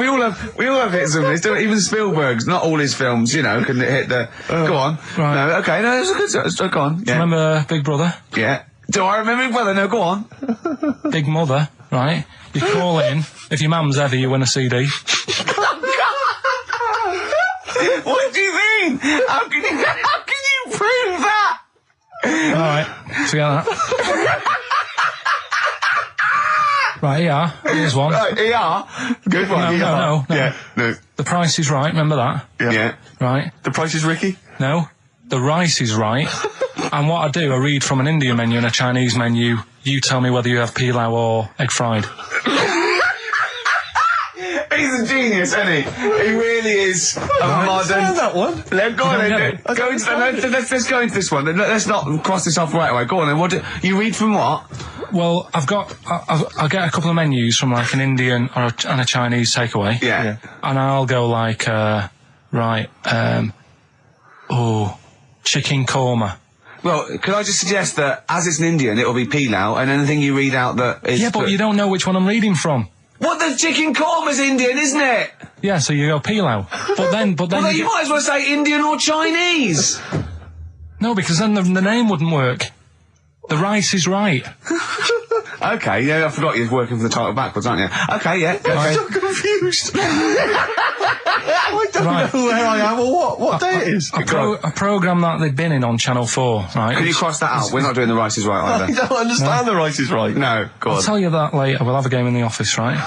we all have hits of this. Even Spielberg's, not all his films, can hit the. Go on. Right. No, okay, no, it's a good. Go on. Yeah. Remember Big Brother? Yeah. Do I remember Big Brother? No, go on. Big Mother, right? You call in. If your mum's heavy, you win a CD. What do you mean? How can you prove that? All right, forget that. Right, ER. Here's one. Right, ER. Good one. No. Yeah. No. The Price is Right. Remember that? Yeah. Right. The Price is Ricky? No. The Rice is Right. And what I do, I read from an Indian menu and a Chinese menu. You tell me whether you have pilau or egg fried. He's a genius, isn't he? He really is a modern. that one. Go on then. Let's go into this one. Let's not cross this off right away. Go on then. What do you read from what? Well, I'll get a couple of menus from like an Indian and a Chinese takeaway. Yeah. And I'll go like, chicken korma. Well, could I just suggest that as it's an Indian, it'll be pilau, and anything you read out that is... Yeah, but you don't know which one I'm reading from. What, the chicken korma's Indian, isn't it? Yeah, so you go pilau. But then Well, you might as well say Indian or Chinese. No, because then the name wouldn't work. The rice is right. Okay, yeah, I forgot you're working for the title backwards, aren't you? Okay, yeah. I'm so confused. I don't know where I am or what day it is. A programme that they've been in on Channel 4, right? Can you cross that out? We're not doing The Rice is Right I either. don't understand The Rice is Right. No, go on. I'll tell you that later. We'll have a game in the office, right?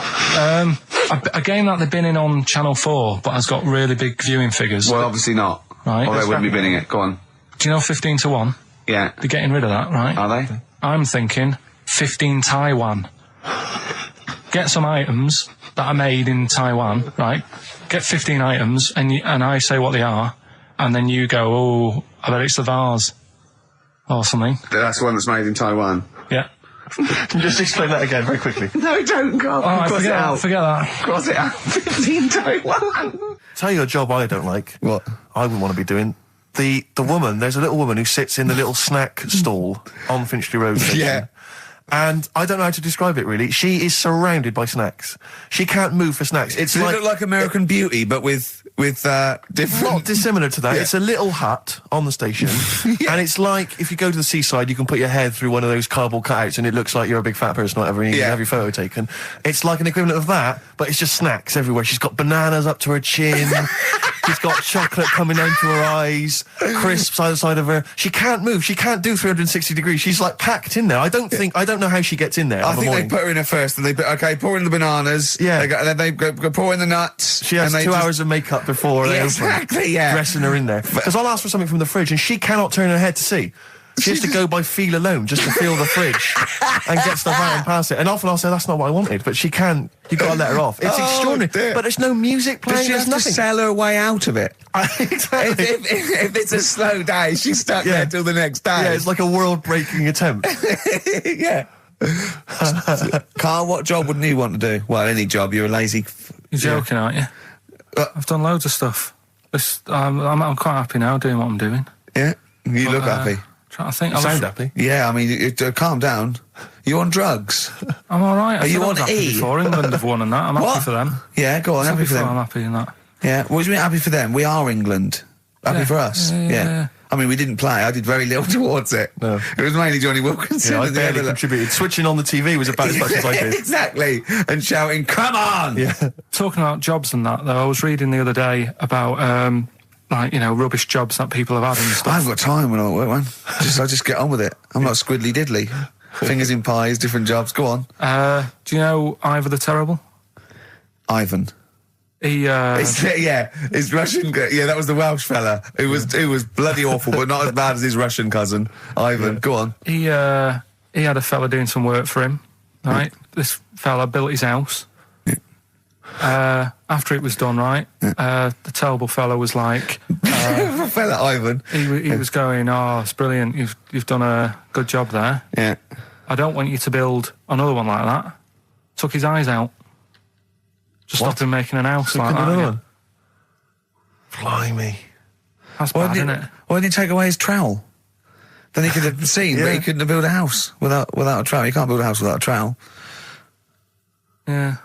A game that they've been in on Channel 4, but has got really big viewing figures. Well, obviously not. Right. Or they wouldn't be binning it. Go on. Do you know 15 to 1? Yeah. They're getting rid of that, right? Are they? I'm thinking 15 Taiwan. Get some items that are made in Taiwan, right? Get 15 items, and I say what they are, and then you go, oh, I bet it's the vase. Or something. That's the one that's made in Taiwan. Yeah. Just explain that again very quickly. No, don't go. Cross it out. Forget that. Cross it out. 15 Taiwan. Tell you a job I don't like. What? I wouldn't want to be doing. The woman, there's a little woman who sits in the little snack stall on Finchley Road station. Yeah. And I don't know how to describe it really. She is surrounded by snacks. She can't move for snacks. It's Does it look like American Beauty, but with different... Not dissimilar to that. Yeah. It's a little hut on the station. And it's like, if you go to the seaside, you can put your head through one of those cardboard cutouts and it looks like you're a big fat person or whatever, and you can have your photo taken. It's like an equivalent of that, but it's just snacks everywhere. She's got bananas up to her chin. She's got chocolate coming down to her eyes, crisps either side of her. She can't move. She can't do 360 degrees. She's like packed in there. I don't know how she gets in there. I think they put her in there first, and they put, pour in the bananas. Yeah. Then they go pour in the nuts. She has 2 hours of makeup before they exactly, yeah. dressing her in there. Because I'll ask for something from the fridge, and she cannot turn her head to see. She has to go by feel alone, just to feel the fridge and get stuff out and pass it. And often I'll say, that's not what I wanted, but she can't. You've got to let her off. It's extraordinary. Dear. But there's no music playing. Does she have to sell her way out of it? Exactly. If it's a slow day, she's stuck there till the next day. Yeah, it's like a world-breaking attempt. Yeah. Carl, what job wouldn't you want to do? Well, any job. You're a lazy... You're joking, aren't you? I've done loads of stuff. I'm quite happy now doing what I'm doing. Yeah? You look happy. Trying to think. You sound happy. Yeah, I mean, calm down. You on drugs? I'm all right. Are you on happy E? before England have won and that. I'm happy for them. Yeah, go on, happy for them. I'm happy in that. Yeah, what do you mean happy for them? We are England. Happy for us. Yeah. I mean, we didn't play. I did very little towards it. No. It was mainly Johnny Wilkinson. Yeah, I barely contributed. Switching on the TV was about as much as I did. Exactly. And shouting, come on! Yeah. Talking about jobs and that, though, I was reading the other day about, rubbish jobs that people have had and stuff. I haven't got time when I'm at work, man. I just get on with it. I'm not squiddly diddly. Fingers in pies, different jobs. Go on. Do you know Ivor the Terrible? Ivan. He, his Russian, that was the Welsh fella who was bloody awful, but not as bad as his Russian cousin, Ivan. Go on. He had a fella doing some work for him, right? This fella built his house. After it was done, right, the terrible fella was like... fella Ivan. He was going, oh, it's brilliant, you've done a good job there. Yeah. I don't want you to build another one like that. Took his eyes out. Just stopped him making an house like that. Yeah. Blimey. That's bad, isn't it? Why didn't he take away his trowel? Then he could have seen, but he couldn't have built a house without a trowel. You can't build a house without a trowel. Yeah.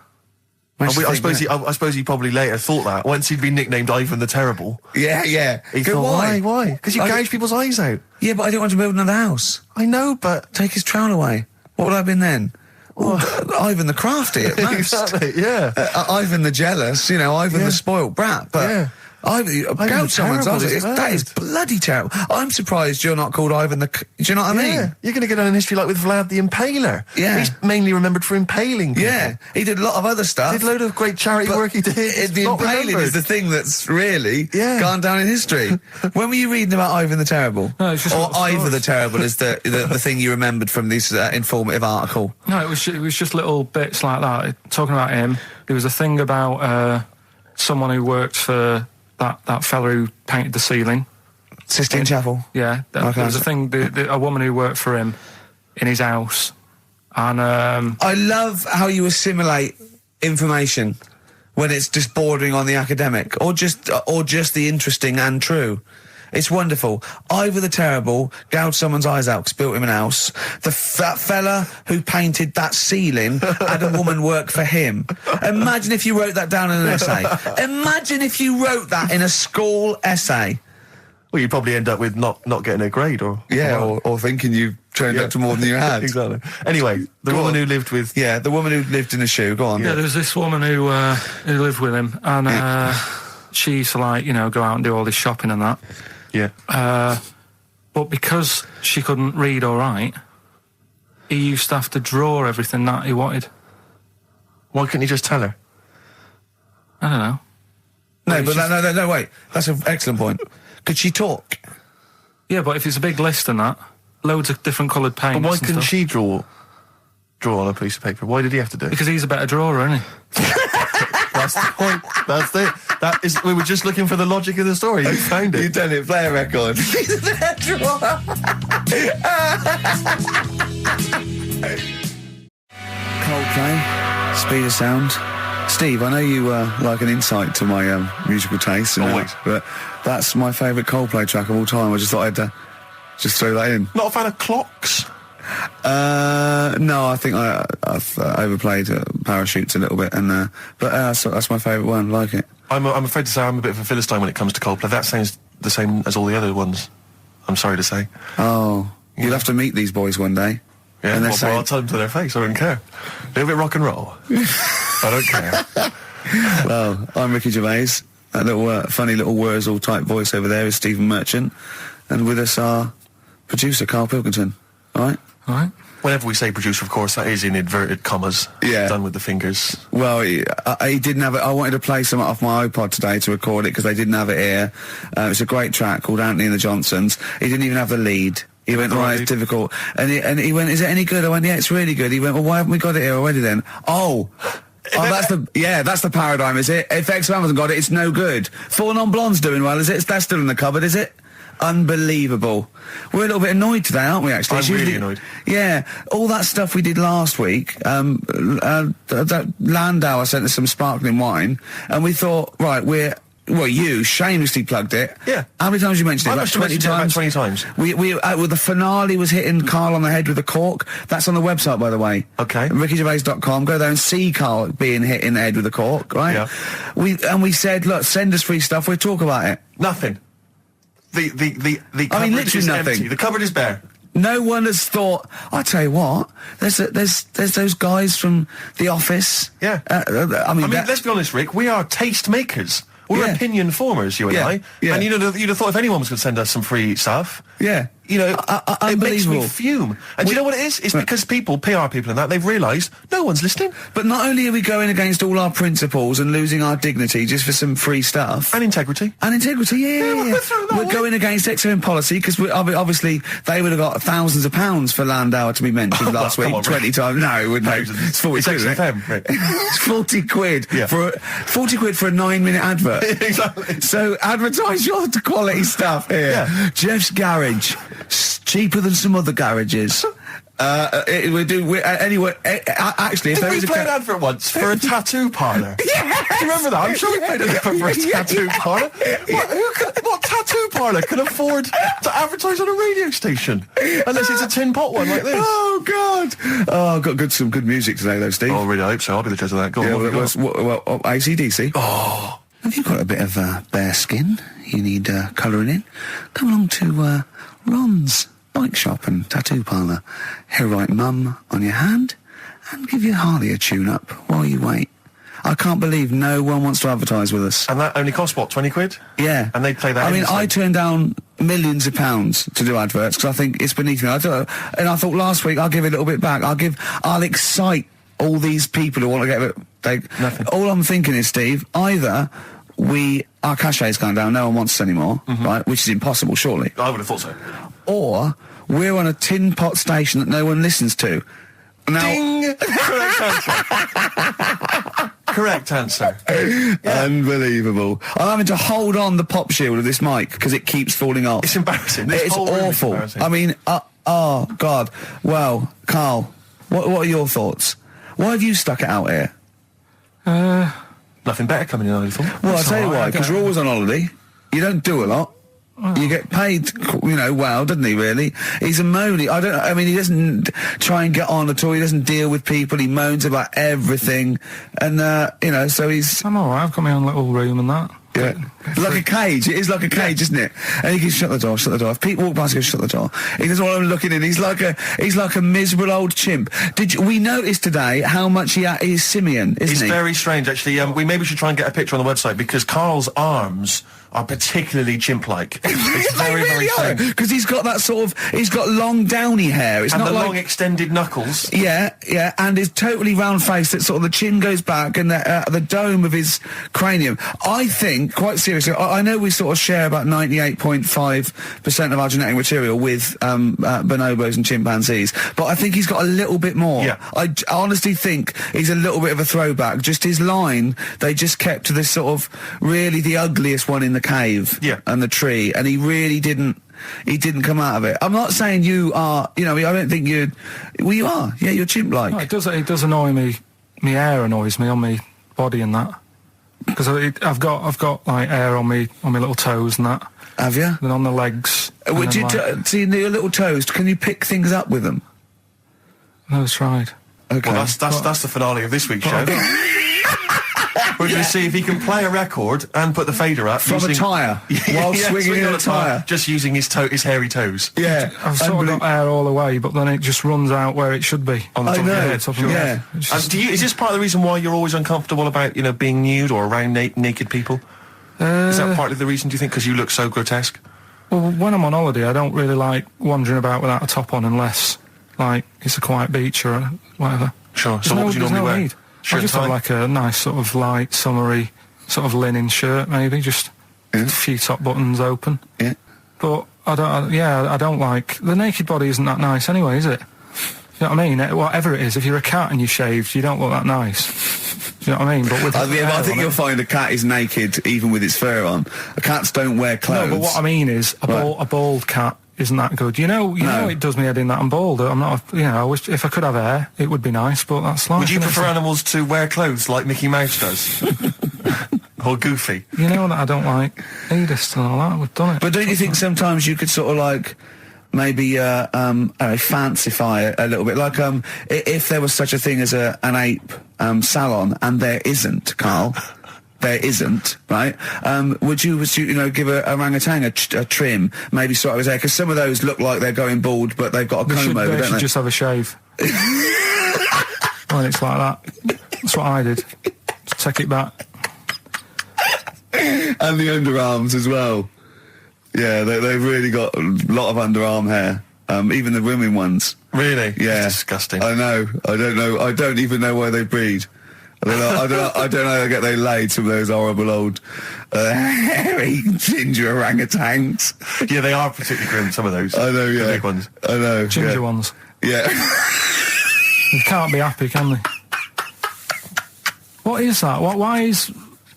I suppose he probably later thought that once he'd been nicknamed Ivan the Terrible. Yeah. He thought, why? Because you gouge people's eyes out. Yeah, but I didn't want to build another house. I know, but take his trowel away. What would I have been then? Ivan the crafty at most. Exactly, yeah. Ivan the jealous, Ivan the spoilt brat. But yeah. Gout someone's eyes. That is bloody terrible. I'm surprised you're not called Ivan the... Do you know what I mean? You're going to get on in history like with Vlad the Impaler. Yeah. He's mainly remembered for impaling people. Yeah. He did a lot of other stuff. Did a load of great charity work he did. The impaling is the thing that's really gone down in history. When were you reading about Ivan the Terrible? No, it's just or Ivor the Terrible is the thing you remembered from this informative article? No, it was just little bits like that, talking about him. There was a thing about someone who worked for that fella who painted the ceiling. Sistine Chapel. Yeah, there was a thing. A woman who worked for him in his house, and I love how you assimilate information when it's just bordering on the academic, or just the interesting and true. It's wonderful. Ivor the Terrible gouged someone's eyes out because built him an house. That fella who painted that ceiling had a woman work for him. Imagine if you wrote that down in an essay. Imagine if you wrote that in a school essay. Well, you'd probably end up with not getting a grade, or thinking you turned up to more than you had. Exactly. Anyway, the woman who lived with the woman who lived in a shoe. Go on. Yeah, there was this woman who lived with him, and she used to go out and do all this shopping and that. Yeah. But because she couldn't read or write, he used to have to draw everything that he wanted. Why couldn't he just tell her? I don't know. No, wait. That's an excellent point. Could she talk? Yeah, but if it's a big list and that, loads of different coloured paints. But why couldn't she draw on a piece of paper? Why did he have to do it? Because he's a better drawer, isn't he? That's the point. That's it. We were just looking for the logic of the story. You found it. You've done it. Play a record. He's a better drawer. Coldplay, Speed of Sound. Steve, I know you like an insight to my musical taste, but that's my favourite Coldplay track of all time. I just thought I'd just throw that in. Not a fan of clocks? No, I think I've overplayed Parachutes a little bit, but that's my favourite one. Like it. I'm afraid to say I'm a bit of a Philistine when it comes to Coldplay. That sounds the same as all the other ones. I'm sorry to say. Oh, you'll have to meet these boys one day. Yeah, I'll tell them to their face. I don't care. A little bit rock and roll. I don't care. Well, I'm Ricky Gervais. That little funny little Wurzel type voice over there is Stephen Merchant, and with us our producer Karl Pilkington. All right. Whenever we say producer, of course, that is in inverted commas. Yeah. Done with the fingers. Well, he didn't have it. I wanted to play some off my iPod today to record it because they didn't have it here. It's a great track called Anthony and the Johnsons. He didn't even have the lead. He went, right, it's difficult. And he went, is it any good? I went, yeah, it's really good. He went, well, why haven't we got it here already then? That's the paradigm, is it? If XFM hasn't got it, it's no good. Four Non-Blondes doing well, is it? That's still in the cupboard, is it? Unbelievable. We're a little bit annoyed today, aren't we, actually? I'm really annoyed. Yeah. All that stuff we did last week, that Landau sent us some sparkling wine, and we thought, right, you shamelessly plugged it. Yeah. How many times you mentioned it? About 20 times. About 20 times. Well, the finale was hitting Karl on the head with a cork. That's on the website, by the way. Okay. RickyGervais.com. Go there and see Karl being hit in the head with a cork, right? Yeah. We said, look, send us free stuff. We'll talk about it. Nothing. The I mean, cupboard literally is nothing. empty. The cupboard is bare. No one has thought. I tell you what, there's those guys from The Office. Yeah. I mean, let's be honest, Rick. We are taste makers. We're opinion formers, you and I. Yeah. And you'd have thought if anyone was going to send us some free stuff. Yeah. It makes me fume. And do you know what it is? It's because PR people and that, they've realised no one's listening. But not only are we going against all our principles and losing our dignity just for some free stuff. And integrity. Yeah. We're going against XFM policy because obviously they would have got thousands of pounds for Landauer to be mentioned last week. 20 times. No, wouldn't they? It's 40 quid, isn't it? It's 40 quid. Yeah. For 40 quid for a 9-minute advert. Exactly. So advertise your quality stuff here. Yeah. Jeff's Garage. Cheaper than some other garages. Actually, if Did we play an advert once for a tattoo parlour? Yes! Do you remember that? I'm sure we played an advert for a tattoo parlour. What tattoo parlour can afford to advertise on a radio station? Unless it's a tin pot one like this. Oh, God. Oh, got some good music today, though, Steve. Oh, really, I hope so. I'll be the judge of that. Go on, AC/DC. Oh. Have you got a bit of bare skin you need colouring in? Come along to Ron's Bike Shop and Tattoo Parlour. He'll write Mum on your hand and give your Harley a tune-up while you wait. I can't believe no one wants to advertise with us. And that only costs, what, 20 quid? Yeah. And they play that. I mean, I turned down millions of pounds to do adverts because I think it's beneath me. And I thought last week I'll give it a little bit back. I'll excite all these people who want to get it. Nothing. All I'm thinking is, Steve, either our cachet's gone down, no one wants us anymore, right? Which is impossible, surely. I would have thought so. Or we're on a tin pot station that no one listens to. Now, Ding! Correct answer. correct answer. Unbelievable. I'm having to hold on the pop shield of this mic because it keeps falling off. It's embarrassing. It's awful. I mean, oh, God. Well, Carl, what are your thoughts? Why have you stuck it out here? Nothing better coming in, I thought. Well, I'll tell you why, because you're always on holiday. You don't do a lot. You get paid, well, doesn't he, really? He's a moany. He doesn't try and get on at all. He doesn't deal with people. He moans about everything. And, so he's... I'm alright. I've got my own little room and that. Yeah. Like a cage. It is like a cage, isn't it? And he can shut the door. If people walk past, he goes, shut the door. He doesn't want them looking in. He's like a miserable old chimp. We noticed today how much he is simian, isn't he? He's very strange, actually. We maybe should try and get a picture on the website because Carl's arms are particularly chimp-like. It's very, very strange. Because he's got that he's got long downy hair. It's and not the like, long extended knuckles. Yeah, and his totally round face that sort of the chin goes back and the dome of his cranium. I think, quite seriously, I know we sort of share about 98.5% of our genetic material with bonobos and chimpanzees, but I think he's got a little bit more. Yeah. I honestly think he's a little bit of a throwback. Just his line, they just kept to this sort of really the ugliest one in the cave and the tree, and he really didn't come out of it. I'm not saying you are, I don't think you are. Yeah, you're chimp-like. No, it does annoy me. My hair annoys me on my body and that. Because I've got like hair on me little toes and that. Have you? And on the legs. Would you see your little toes? Can you pick things up with them? No, tried. Okay. Well, that's the finale of this week's show. We're going to see if he can play a record and put the fader up from a tyre while swinging in a tyre, just using his hairy toes. Yeah, I've sort of got hair all the way, but then it just runs out where it should be on the top of your head. Yeah. Is this part of the reason why you're always uncomfortable about being nude or around naked people? Is that partly the reason? Do you think because you look so grotesque? Well, when I'm on holiday, I don't really like wandering about without a top on unless like it's a quiet beach or whatever. Sure. So what would you normally wear? Need. I just have like a nice sort of light, summery, sort of linen shirt, maybe, just a few top buttons open. Yeah. But I don't like... The naked body isn't that nice anyway, is it? You know what I mean? Whatever it is, if you're a cat and you're shaved, you don't look that nice. Do you know what I mean? But with I think you'll find a cat is naked even with its fur on. Cats don't wear clothes. No, but what I mean is, a bald cat isn't that good. You know, it does me head in that I'm bald. I'm not, I wish if I could have hair, it would be nice, but that's life. Would you prefer animals to wear clothes like Mickey Mouse does? Or Goofy? You know that I don't like nudist and all that. We've done it. But don't you think sometimes you could sort of like maybe fancify it a little bit? Like if there was such a thing as an ape salon, and there isn't, Carl. There isn't, right? Would you give a orangutan a trim, maybe sort of his hair? Because some of those look like they're going bald, but they've got a comb over, don't they? They should just have a shave. When it's like that. That's what I did. Just take it back. And the underarms as well. Yeah, they've really got a lot of underarm hair. Even the women ones. Really? Yeah. That's disgusting. I know. I don't know. I don't even know why they breed. I don't know how they laid some of those horrible old hairy ginger orangutans. Yeah, they are particularly grim, some of those. I know, yeah. The big ones. I know. Ginger ones. Yeah. You can't be happy, can they? What is that?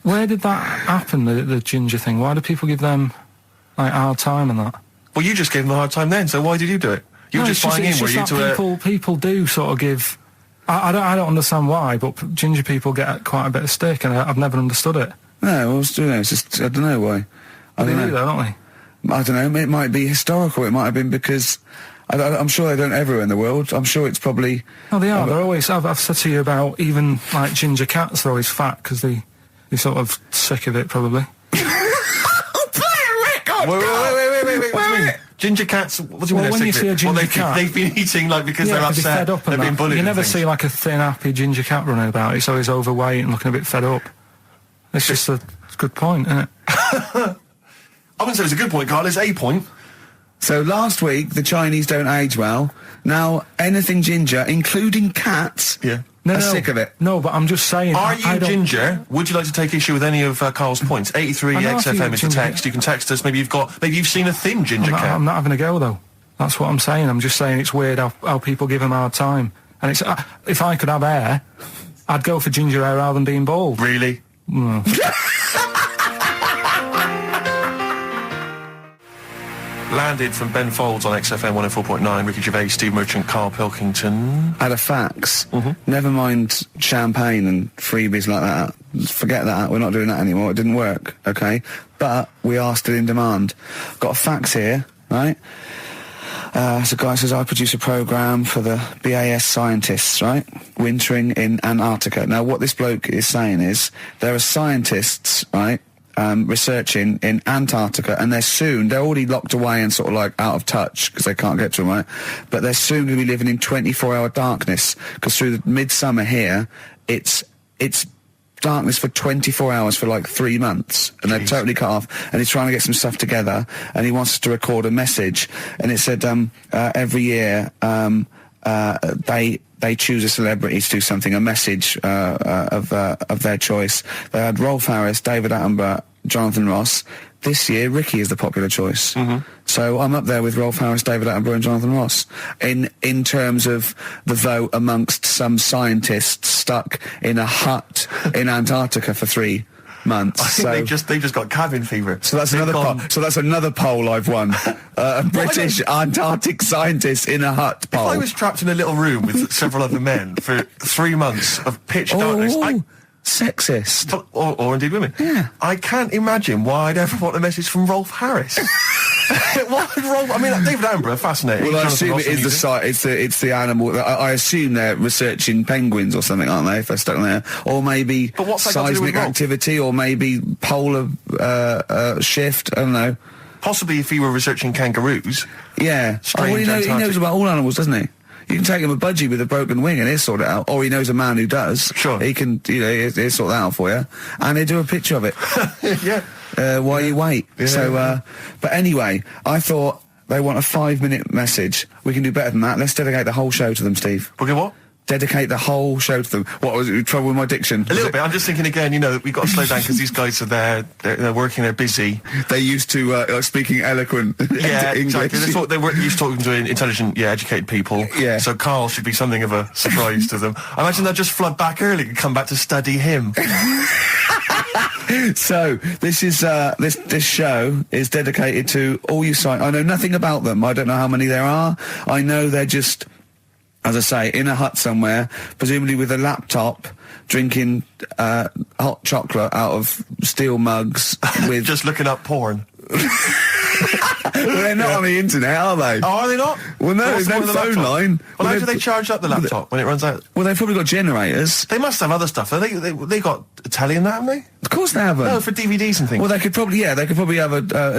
Where did that happen, the ginger thing? Why do people give them, like, a hard time and that? Well, you just gave them a hard time then, so why did you do it? You were just buying in, were you, to people do sort of give... I don't understand why, but ginger people get quite a bit of stick, and I've never understood it. No, well, it's just, I don't know why. They do, though, don't they? I don't know, it might be historical, it might have been because... I'm sure they don't everywhere in the world. I'm sure it's probably... No, they are. They're always... I've said to you about even, like, ginger cats, they're always fat, because they're sort of sick of it, probably. Play a record! Wait. Ginger cats, what do you mean? When you see a ginger cat... They've been eating, like, because they're upset, fed up and they've been bullied. You never see, like, a thin, happy ginger cat running about. It's always overweight and looking a bit fed up. It's just a good point, isn't it? I wouldn't say it's a good point, Carl. It's a point. So last week, the Chinese don't age well. Now, anything ginger, including cats, are sick of it. No, but I'm just saying... Are you ginger? Would you like to take issue with any of Carl's points? 83 XFM is the text. You can text us. Maybe you've seen a thin ginger cat. I'm not having a go, though. That's what I'm saying. I'm just saying it's weird how people give him a hard time. And it's if I could have hair, I'd go for ginger hair rather than being bald. Really? Landed from Ben Folds on XFM 104.9, Ricky Gervais, Steve Merchant, Karl Pilkington. Had a fax. Never mind champagne and freebies like that. Forget that. We're not doing that anymore. It didn't work, okay? But we are still in demand. Got a fax here, right? So a guy says, I produce a programme for the BAS scientists, right? Wintering in Antarctica. Now, what this bloke is saying is, there are scientists, right, researching in Antarctica, and they're already locked away and sort of like out of touch because they can't get to them, right? But they're soon going to be living in 24-hour darkness, because through the midsummer here, it's darkness for 24 hours for like 3 months, and they're totally cut off, and he's trying to get some stuff together, and he wants us to record a message, and it said every year they choose a celebrity to do something, a message of their choice. They had Rolf Harris, David Attenborough, Jonathan Ross. This year, Ricky is the popular choice. So I'm up there with Rolf Harris, David Attenborough and Jonathan Ross in terms of the vote amongst some scientists stuck in a hut in Antarctica for 3 months. I think they just got cabin fever. So that's another poll. So that's another poll I've won. A British Antarctic scientist in a hut poll. If I was trapped in a little room with several other men for 3 months of pitch darkness, sexist. Or indeed women. Yeah. I can't imagine why I'd ever want a message from Rolf Harris. Why would Rolf? I mean, David Attenborough, fascinating. Well, I assume it is it's the animal. I assume they're researching penguins or something, aren't they? If they're stuck in there, or maybe seismic activity, or maybe polar shift. I don't know. Possibly if he were researching kangaroos. Yeah. He knows about all animals, doesn't he? You can take him a budgie with a broken wing and he'll sort it out. Or he knows a man who does. Sure. He can, he'll sort that out for you. And he'll do a picture of it. Yeah. While you wait. Yeah. So, but anyway, I thought they want a 5-minute message. We can do better than that. Let's dedicate the whole show to them, Steve. Okay, what? Dedicate the whole show to them. What was it? Trouble with my diction? A little bit. I'm just thinking again, we've got to slow down because these guys are there, they're working, they're busy. They're used to speaking eloquent English. Exactly. They were used to talking to intelligent, educated people. Yeah. So Karl should be something of a surprise to them. I imagine they'll just flood back early and come back to study him. So this is this show is dedicated to all you I know nothing about them. I don't know how many there are. I know they're just, as I say, in a hut somewhere, presumably with a laptop, drinking hot chocolate out of steel mugs with just looking up porn. Well, they're not on the internet, are they? Oh, are they not? Well, no, there's no phone line. Well, how do they charge up the laptop when it runs out? Well, they've probably got generators. They must have other stuff. They got a telly and that, haven't they? Of course they haven't. No, for DVDs and things. Well, they could probably have a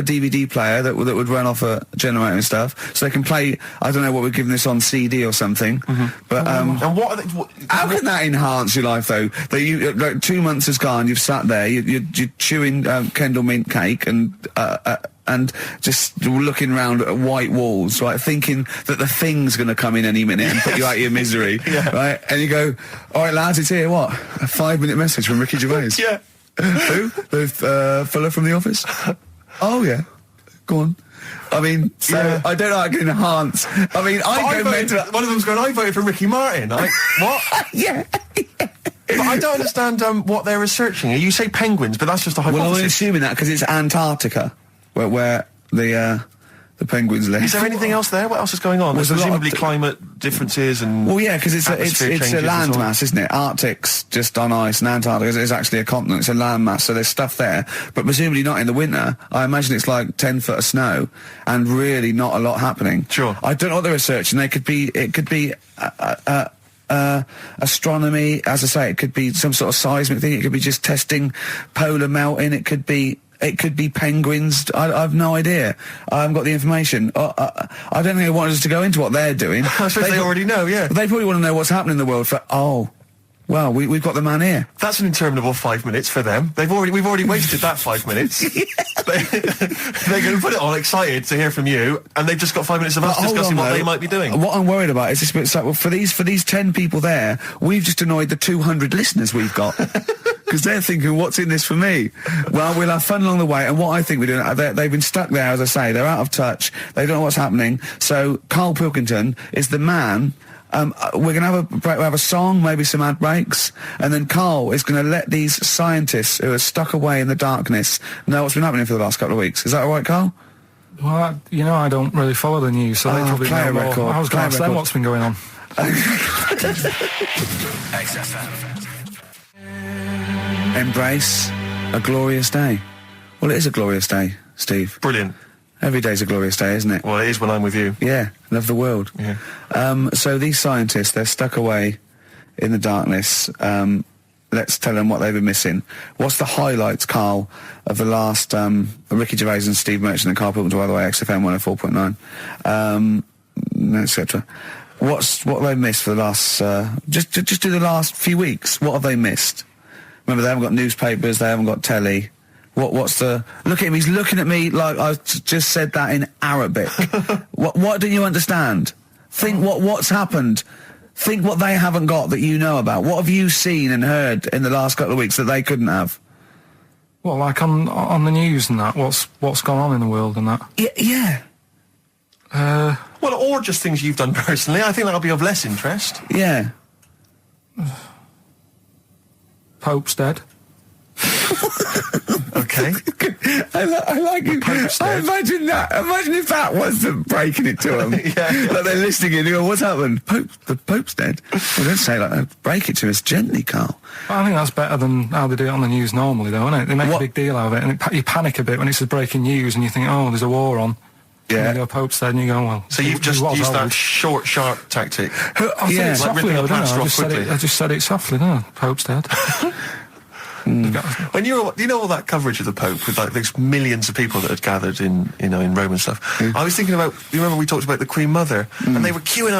DVD player that would run off a generator and stuff, so they can play. I don't know what we're giving this on CD or something. But and what are they? How can that enhance your life though? That you like 2 months has gone, you've sat there, you're chewing Kendall mint cake and just looking around at white walls, right, thinking that the Thing's going to come in any minute and put you out of your misery, right? And you go, all right, lads, it's here, what? A 5-minute message from Ricky Gervais. Yeah. Who? The fella from The Office? Oh, yeah. Go on. I mean, so I don't know how I can enhance. I mean, one of them's going, I voted for Ricky Martin. What? Yeah. But I don't understand what they're researching. You say penguins, but that's just a hypothesis. Well, I'm assuming that because it's Antarctica, where the penguins live. Is there anything else there? What else is going on? There's presumably climate differences and... Well, yeah, because it's a landmass, isn't it? Arctic's just on ice, and Antarctica is actually a continent. It's a landmass, so there's stuff there. But presumably not in the winter. I imagine it's like 10 foot of snow, and really not a lot happening. Sure. I don't know what they're researching. It could be astronomy, as I say. It could be some sort of seismic thing. It could be just testing polar melting. It could be penguins. I have no idea. I haven't got the information. I don't think they want us to go into what they're doing. I suppose they already know, yeah. They probably want to know what's happening in the world well, we've got the man here. That's an interminable 5 minutes for them. We've already wasted that 5 minutes. They're going to put it on excited to hear from you, and they've just got 5 minutes of us discussing what they might be doing. What I'm worried about is this bit. So, well, for these 10 people there, we've just annoyed the 200 listeners we've got. Because they're thinking, what's in this for me? Well, we'll have fun along the way, and what I think we're doing, they've been stuck there, as I say, they're out of touch, they don't know what's happening, so Karl Pilkington is the man We're going to have a break, we'll have a song, maybe some ad breaks, and then Carl is going to let these scientists who are stuck away in the darkness know what's been happening for the last couple of weeks. Is that all right, Carl? Well, I don't really follow the news, so they probably play know a more. record, I was going to play a ask them record. what's been going on. Embrace a glorious day. Well, it is a glorious day, Steve. Brilliant. Every day's a glorious day, isn't it? Well, it is when I'm with you. Yeah, love the world. Yeah. So these scientists, they're stuck away in the darkness. Let's tell them what they've been missing. What's the highlights, Carl, of the last Ricky Gervais and Steve Merchant and Karl Pilkington, by the way, XFM 104.9, etc. What have they missed for the last... just do the last few weeks. What have they missed? Remember, they haven't got newspapers, they haven't got telly. What's the... Look at him, he's looking at me like I just said that in Arabic. What don't you understand? Think what's happened. Think what they haven't got that you know about. What have you seen and heard in the last couple of weeks that they couldn't have? Well, like on the news and that, what's gone on in the world and that? Yeah. Well, or just things you've done personally. I think that'll be of less interest. Yeah. Pope's dead. Okay. I like you. Pope's I dead. imagine that. Imagine if that was them breaking it to them. Yeah. Like they're listening and you go, what's happened? The Pope's dead. Well, don't say like that. Break it to us gently, Carl. I think that's better than how they do it on the news normally, though, isn't it? They make What? a big deal out of it, and you panic a bit when it's breaking news, and you think, oh, there's a war on. Yeah. And you go, Pope's dead, and you go, well... So you've just he was used that old. short, sharp tactic. I said Yeah. it softly, ripping though, a didn't plaster I? off quickly. I just said it softly, didn't I? Pope's dead. When you know all that coverage of the Pope with like these millions of people that had gathered in Rome and stuff, I was thinking about, you remember we talked about the Queen Mother, and they were queuing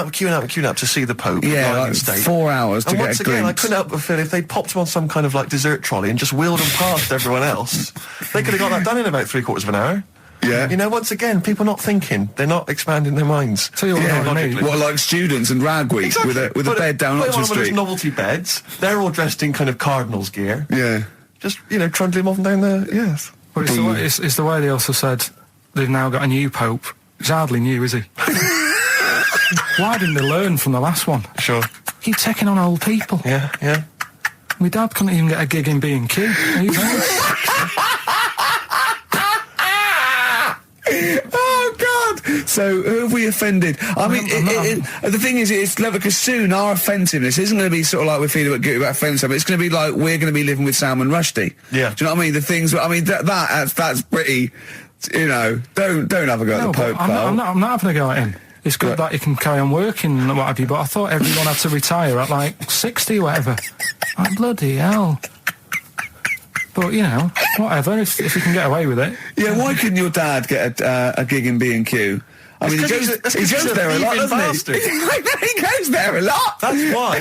up to see the Pope. Yeah, lying like in state. 4 hours to And get once a again, I glimpse. couldn't help but feel if they'd popped him on some kind of like dessert trolley and just wheeled him past everyone else, they could have got that done in about 3/4 of an hour. Yeah. Once again, people not thinking, they're not expanding their minds. Tell you what, Yeah, I mean, what, like students and rag week Exactly. with a bed down Put Oxford them on one of those Street. novelty beds. They're all dressed in kind of cardinals gear. Yeah. Just, trundling off and down the... Yes. But it's the way they also said they've now got a new Pope. He's hardly new, is he? Why didn't they learn from the last one? Sure. Keep taking on old people. Yeah, yeah. My dad couldn't even get a gig in B&Q. Oh God! So who have we offended? I mean, the thing is, it's clever because soon our offensiveness isn't going to be sort of like we're feeling about offensive. It's going to be like we're going to be living with Salman Rushdie. Yeah. Do you know what I mean? The things. I mean, that's pretty. Don't have a go at the Pope. I'm not having a go at him. It's good that he can carry on working and what have you, but I thought everyone had to retire at like 60 or whatever. Like, bloody hell. But, whatever, if you can get away with it. Yeah, why couldn't your dad get a gig in B&Q? I mean, he goes there a lot, doesn't he? He goes there a lot. That's why,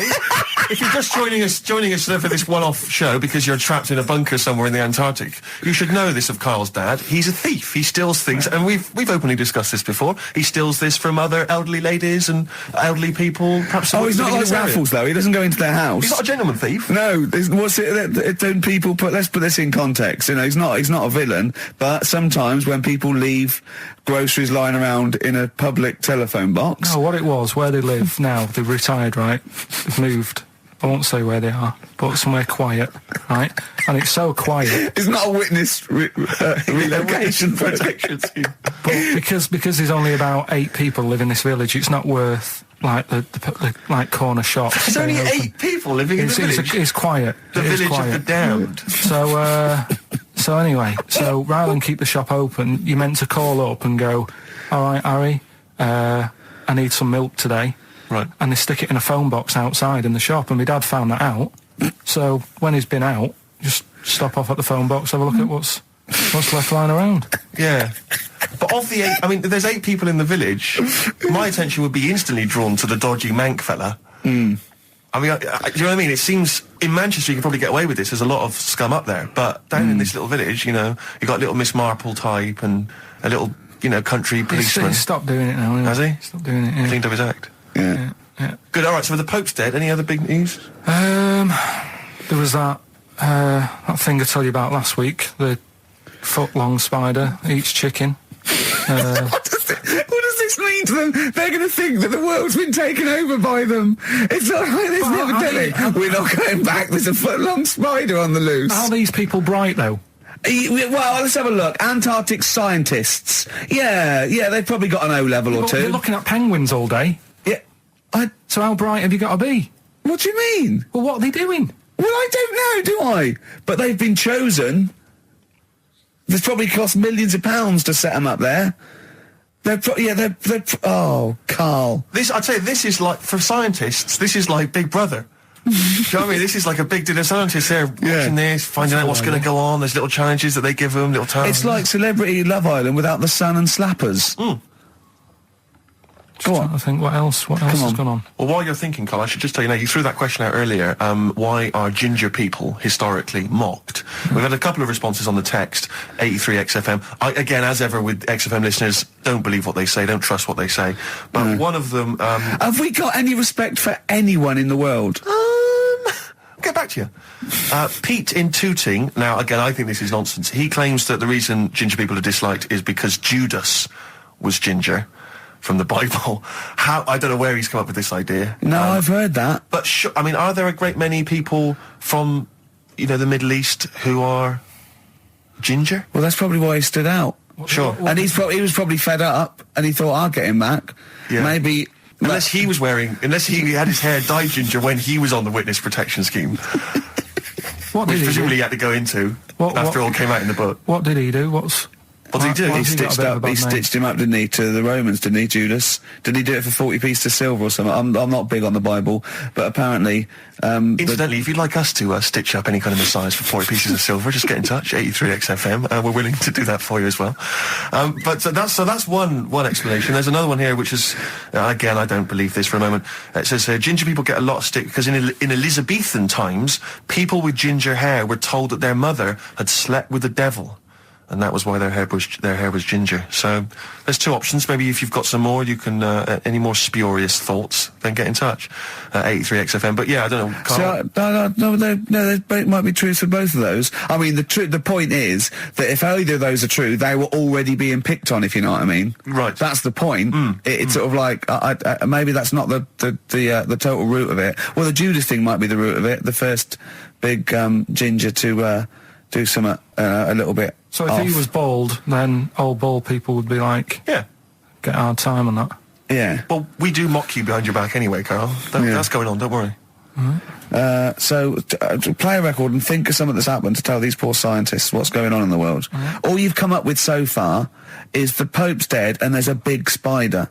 if you're just joining us for this one-off show because you're trapped in a bunker somewhere in the Antarctic, you should know this of Carl's dad. He's a thief. He steals things, and we've openly discussed this before. He steals this from other elderly ladies and elderly people. Perhaps. Oh, he's not like Raffles, though. He doesn't go into their house. He's not a gentleman thief. No, what's it? Don't people put? Let's put this in context. He's not a villain, but sometimes when people leave groceries lying around in a public telephone box. No, what it was, where they live now, they've retired, right? They've moved. I won't say where they are, but somewhere quiet, right? And it's so quiet. It's not a witness relocation protection scheme. But because there's only about 8 people live in this village, it's not worth like the like corner shops. There's only 8 people living in the village. It's quiet. The village of the damned. So anyway, rather than keep the shop open, you're meant to call up and go, all right, Harry, I need some milk today. Right. And they stick it in a phone box outside in the shop, and my dad found that out. So when he's been out, just stop off at the phone box, have a look at what's left lying around. Yeah. But of the 8, there's 8 people in the village. My attention would be instantly drawn to the dodgy Mank fella. Mm. Do you know what I mean? It seems in Manchester you can probably get away with this. There's a lot of scum up there, but down in this little village, you got little Miss Marple type and a little, country policeman. He's stopped doing it now. Anyway. Has he? Stopped doing it. Yeah. Cleaned up his act. Yeah. Good. All right. So the Pope's dead. Any other big news? There was that thing I told you about last week. The foot-long spider eats chicken. What does this mean? mean to them, they're going to think that the world's been taken over by them. It's not like there's never done it. We're not going back. There's a foot-long spider on the loose. Are these people bright, though? Well, let's have a look. Antarctic scientists. Yeah, they've probably got an O-level or two. You're looking at penguins all day. Yeah. So how bright have you got to be? What do you mean? Well, what are they doing? Well, I don't know, do I? But they've been chosen. There's probably cost millions of pounds to set them up there. Oh, Karl. I'd say this is like, for scientists, this is like Big Brother. Do you know what I mean? This is like a big dinner scientist there watching this, finding out what's going to go on. There's little challenges that they give them, little tasks. It's like Celebrity Love Island without the sun and slappers. Go on. I think what else has gone on? Well, while you're thinking, Karl, I should just tell you now, you threw that question out earlier, why are ginger people historically mocked? We've had a couple of responses on the text, 83XFM. Again, as ever with XFM listeners, don't believe what they say, don't trust what they say. But one of them... have we got any respect for anyone in the world? I'll get back to you. Pete in Tooting, now, again, I think this is nonsense. He claims that the reason ginger people are disliked is because Judas was ginger. From the Bible. I don't know where he's come up with this idea. No, I've heard that. But I mean, are there a great many people from, the Middle East who are ginger? Well, that's probably why he stood out. Sure. And he was probably fed up, and he thought, I'll get him back. Yeah. Maybe... Unless he had his hair dyed ginger when he was on the witness protection scheme. Which presumably he had to go into after all came out in the book. What did he do? What did he do? He stitched him up, didn't he, to the Romans, didn't he, Judas? Did he do it for 40 pieces of silver or something? I'm not big on the Bible, but apparently... Incidentally, if you'd like us to stitch up any kind of messiahs for 40 pieces of silver, just get in touch, 83XFM. We're willing to do that for you as well. But that's one explanation. There's another one here, which is, again, I don't believe this for a moment. It says, ginger people get a lot of stick because in Elizabethan times, people with ginger hair were told that their mother had slept with the devil. And that was why their hair was ginger. So there's two options. Maybe if you've got some more, you can any more spurious thoughts, then get in touch. 83XFM. But yeah, I don't know. No, there might be truth for both of those. I mean, the point is that if either of those are true, they were already being picked on. If you know what I mean. Right. That's the point. It's sort of like maybe that's not the total root of it. Well, the Judas thing might be the root of it. The first big ginger to do something a little bit. So if he was bald, then old bald people would be like, get a hard time on that. Yeah. Well, we do mock you behind your back anyway, Karl. That's going on, don't worry. So play a record and think of something that's happened to tell these poor scientists what's going on in the world. All you've come up with so far is the Pope's dead and there's a big spider.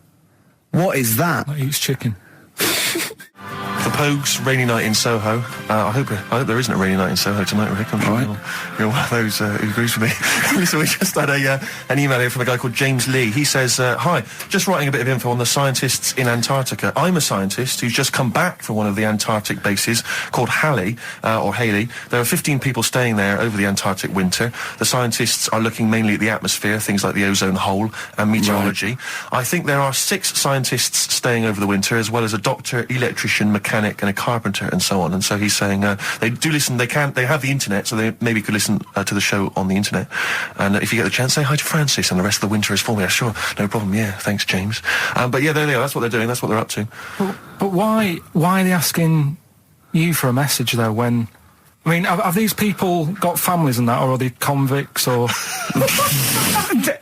What is that? That eats chicken. The Pogues, rainy night in Soho. I hope there isn't a rainy night in Soho tonight, Rick. I'm sure you're one of those who agrees with me. So we just had an email here from a guy called James Lee. He says, hi, just writing a bit of info on the scientists in Antarctica. I'm a scientist who's just come back from one of the Antarctic bases called Halley. There are 15 people staying there over the Antarctic winter. The scientists are looking mainly at the atmosphere, things like the ozone hole and meteorology. Right. I think there are 6 scientists staying over the winter, as well as a doctor, electrician, mechanic and a carpenter and so on. And so he's saying they do listen, they have the internet, so they maybe could listen to the show on the internet. And if you get the chance, say hi to Francis and the rest of the winter is for me. Sure, no problem. Yeah, thanks, James. But yeah, there they are. That's what they're doing. That's what they're up to. But why are they asking you for a message though? When I mean, have these people got families and that, or are they convicts or?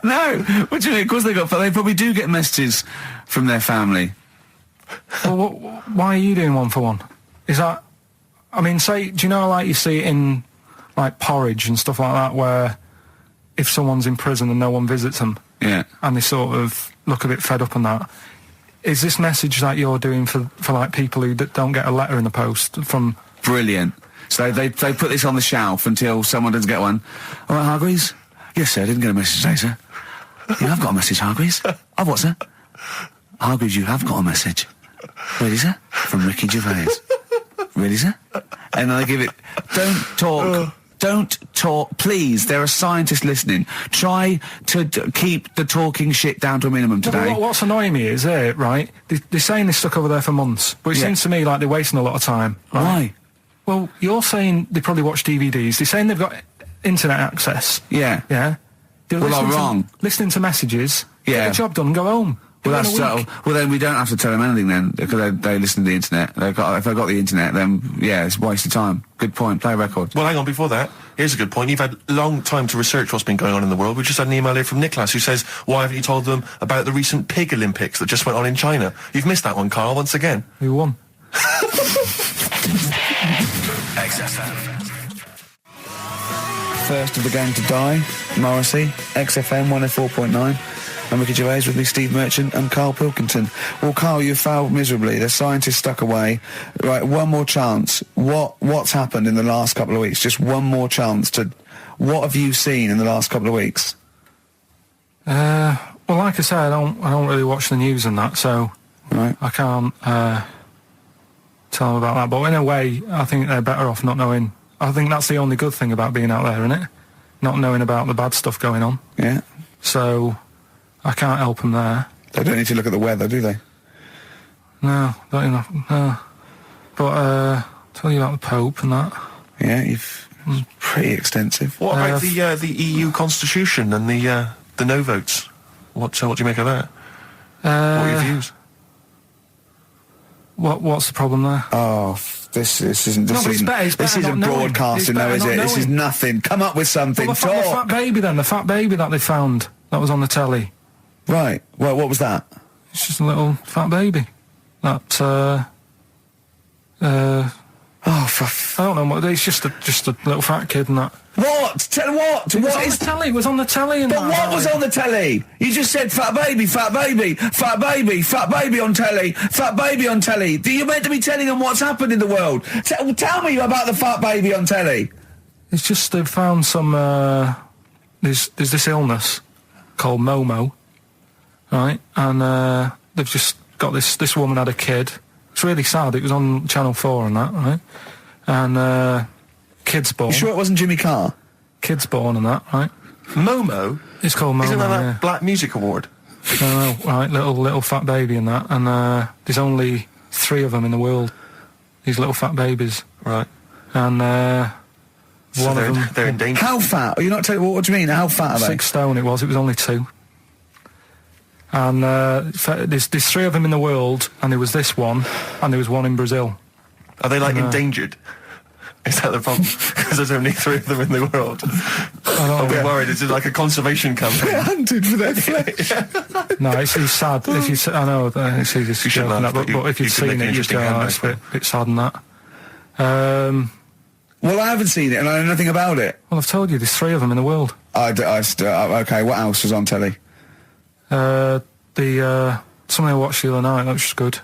No, what do you mean? Of course they got. But they probably do get messages from their family. Well, why are you doing one for one? Is that, I mean, do you know, like you see it in, like, Porridge and stuff like that, where if someone's in prison and no one visits them, and they sort of look a bit fed up on that, is this message that you're doing for like, people who don't get a letter in the post from... Brilliant. So they put this on the shelf until someone doesn't get one. All right, Hargreaves? Yes, sir, I didn't get a message today, sir. Yeah, I've got a message, Hargreaves. I've what, sir? Hargreaves, you have got a message. Really, sir? From Ricky Gervais. Really, sir? And I give it... Don't talk, please. There are scientists listening. Try to keep the talking shit down to a minimum today. What's annoying me is, right, they're saying this stuck over there for months, but it seems to me like they're wasting a lot of time. Right? Why? Well, you're saying they probably watch DVDs. They're saying they've got internet access. Yeah. Yeah? Well, I'm wrong. Listening to messages, get the job done and go home. Well, well, then we don't have to tell them anything then, because they listen to the internet. If they've got the internet, then, yeah, it's a waste of time. Good point. Play a record. Well, hang on, before that, here's a good point. You've had a long time to research what's been going on in the world. We just had an email here from Nicholas who says, why haven't you told them about the recent Pig Olympics that just went on in China? You've missed that one, Karl, once again. Who won? XFM. First of the gang to die, Morrissey, XFM 104.9. I'm Ricky Gervais with me, Steve Merchant and Karl Pilkington. Well, Karl, you failed miserably. The scientists stuck away. Right, one more chance. What's happened in the last couple of weeks? Just one more chance to... What have you seen in the last couple of weeks? Well, like I say, I don't really watch the news and that, so right. I can't tell them about that. But in a way, I think they're better off not knowing. I think that's the only good thing about being out there, isn't it? Not knowing about the bad stuff going on. Yeah. So I can't help them there. They don't need to look at the weather, do they? No, don't enough. No. But tell you about the Pope and that. Yeah, pretty extensive. What about the EU Constitution and the no votes? What do you make of that? What are your views? What's the problem there? Oh, this isn't broadcasting, though, is it? This is nothing. Come up with something. Well, the fat baby that they found that was on the telly. Right. Well, what was that? It's just a little fat baby. That I don't know what. It's just a little fat kid and that. What? Tell what? It was on the telly. And but what was on the telly? You just said fat baby, fat baby, fat baby, fat baby on telly, fat baby on telly. You're meant to be telling them what's happened in the world. Tell me about the fat baby on telly. It's just they've found some. There's this illness called Momo, right? And they've just got this woman had a kid. It's really sad. It was on Channel 4 and that, right? And kid's born. You sure it wasn't Jimmy Carr? Kid's born and that, right? Momo? It's called Momo. Isn't that Black Music Award? No, right, little fat baby and that. And there's only 3 of them in the world. These little fat babies. Right. And so one of them... They're in danger. How fat? Are you not telling what do you mean? How fat are they? 6 stone it was only 2. And there's 3 of them in the world, and there was this one, and there was one in Brazil. Are they, endangered? Is that the problem? Because there's only 3 of them in the world. I'll be worried. Is it like a conservation campaign? They're hunted for their flesh. No, it's sad. I know, it's easy to joke that, but if you've seen it, you'd go, it's a bit sad and that. Well, I haven't seen it, and I know nothing about it. Well, I've told you, there's 3 of them in the world. Okay, what else was on telly? Something I watched the other night, that was just good.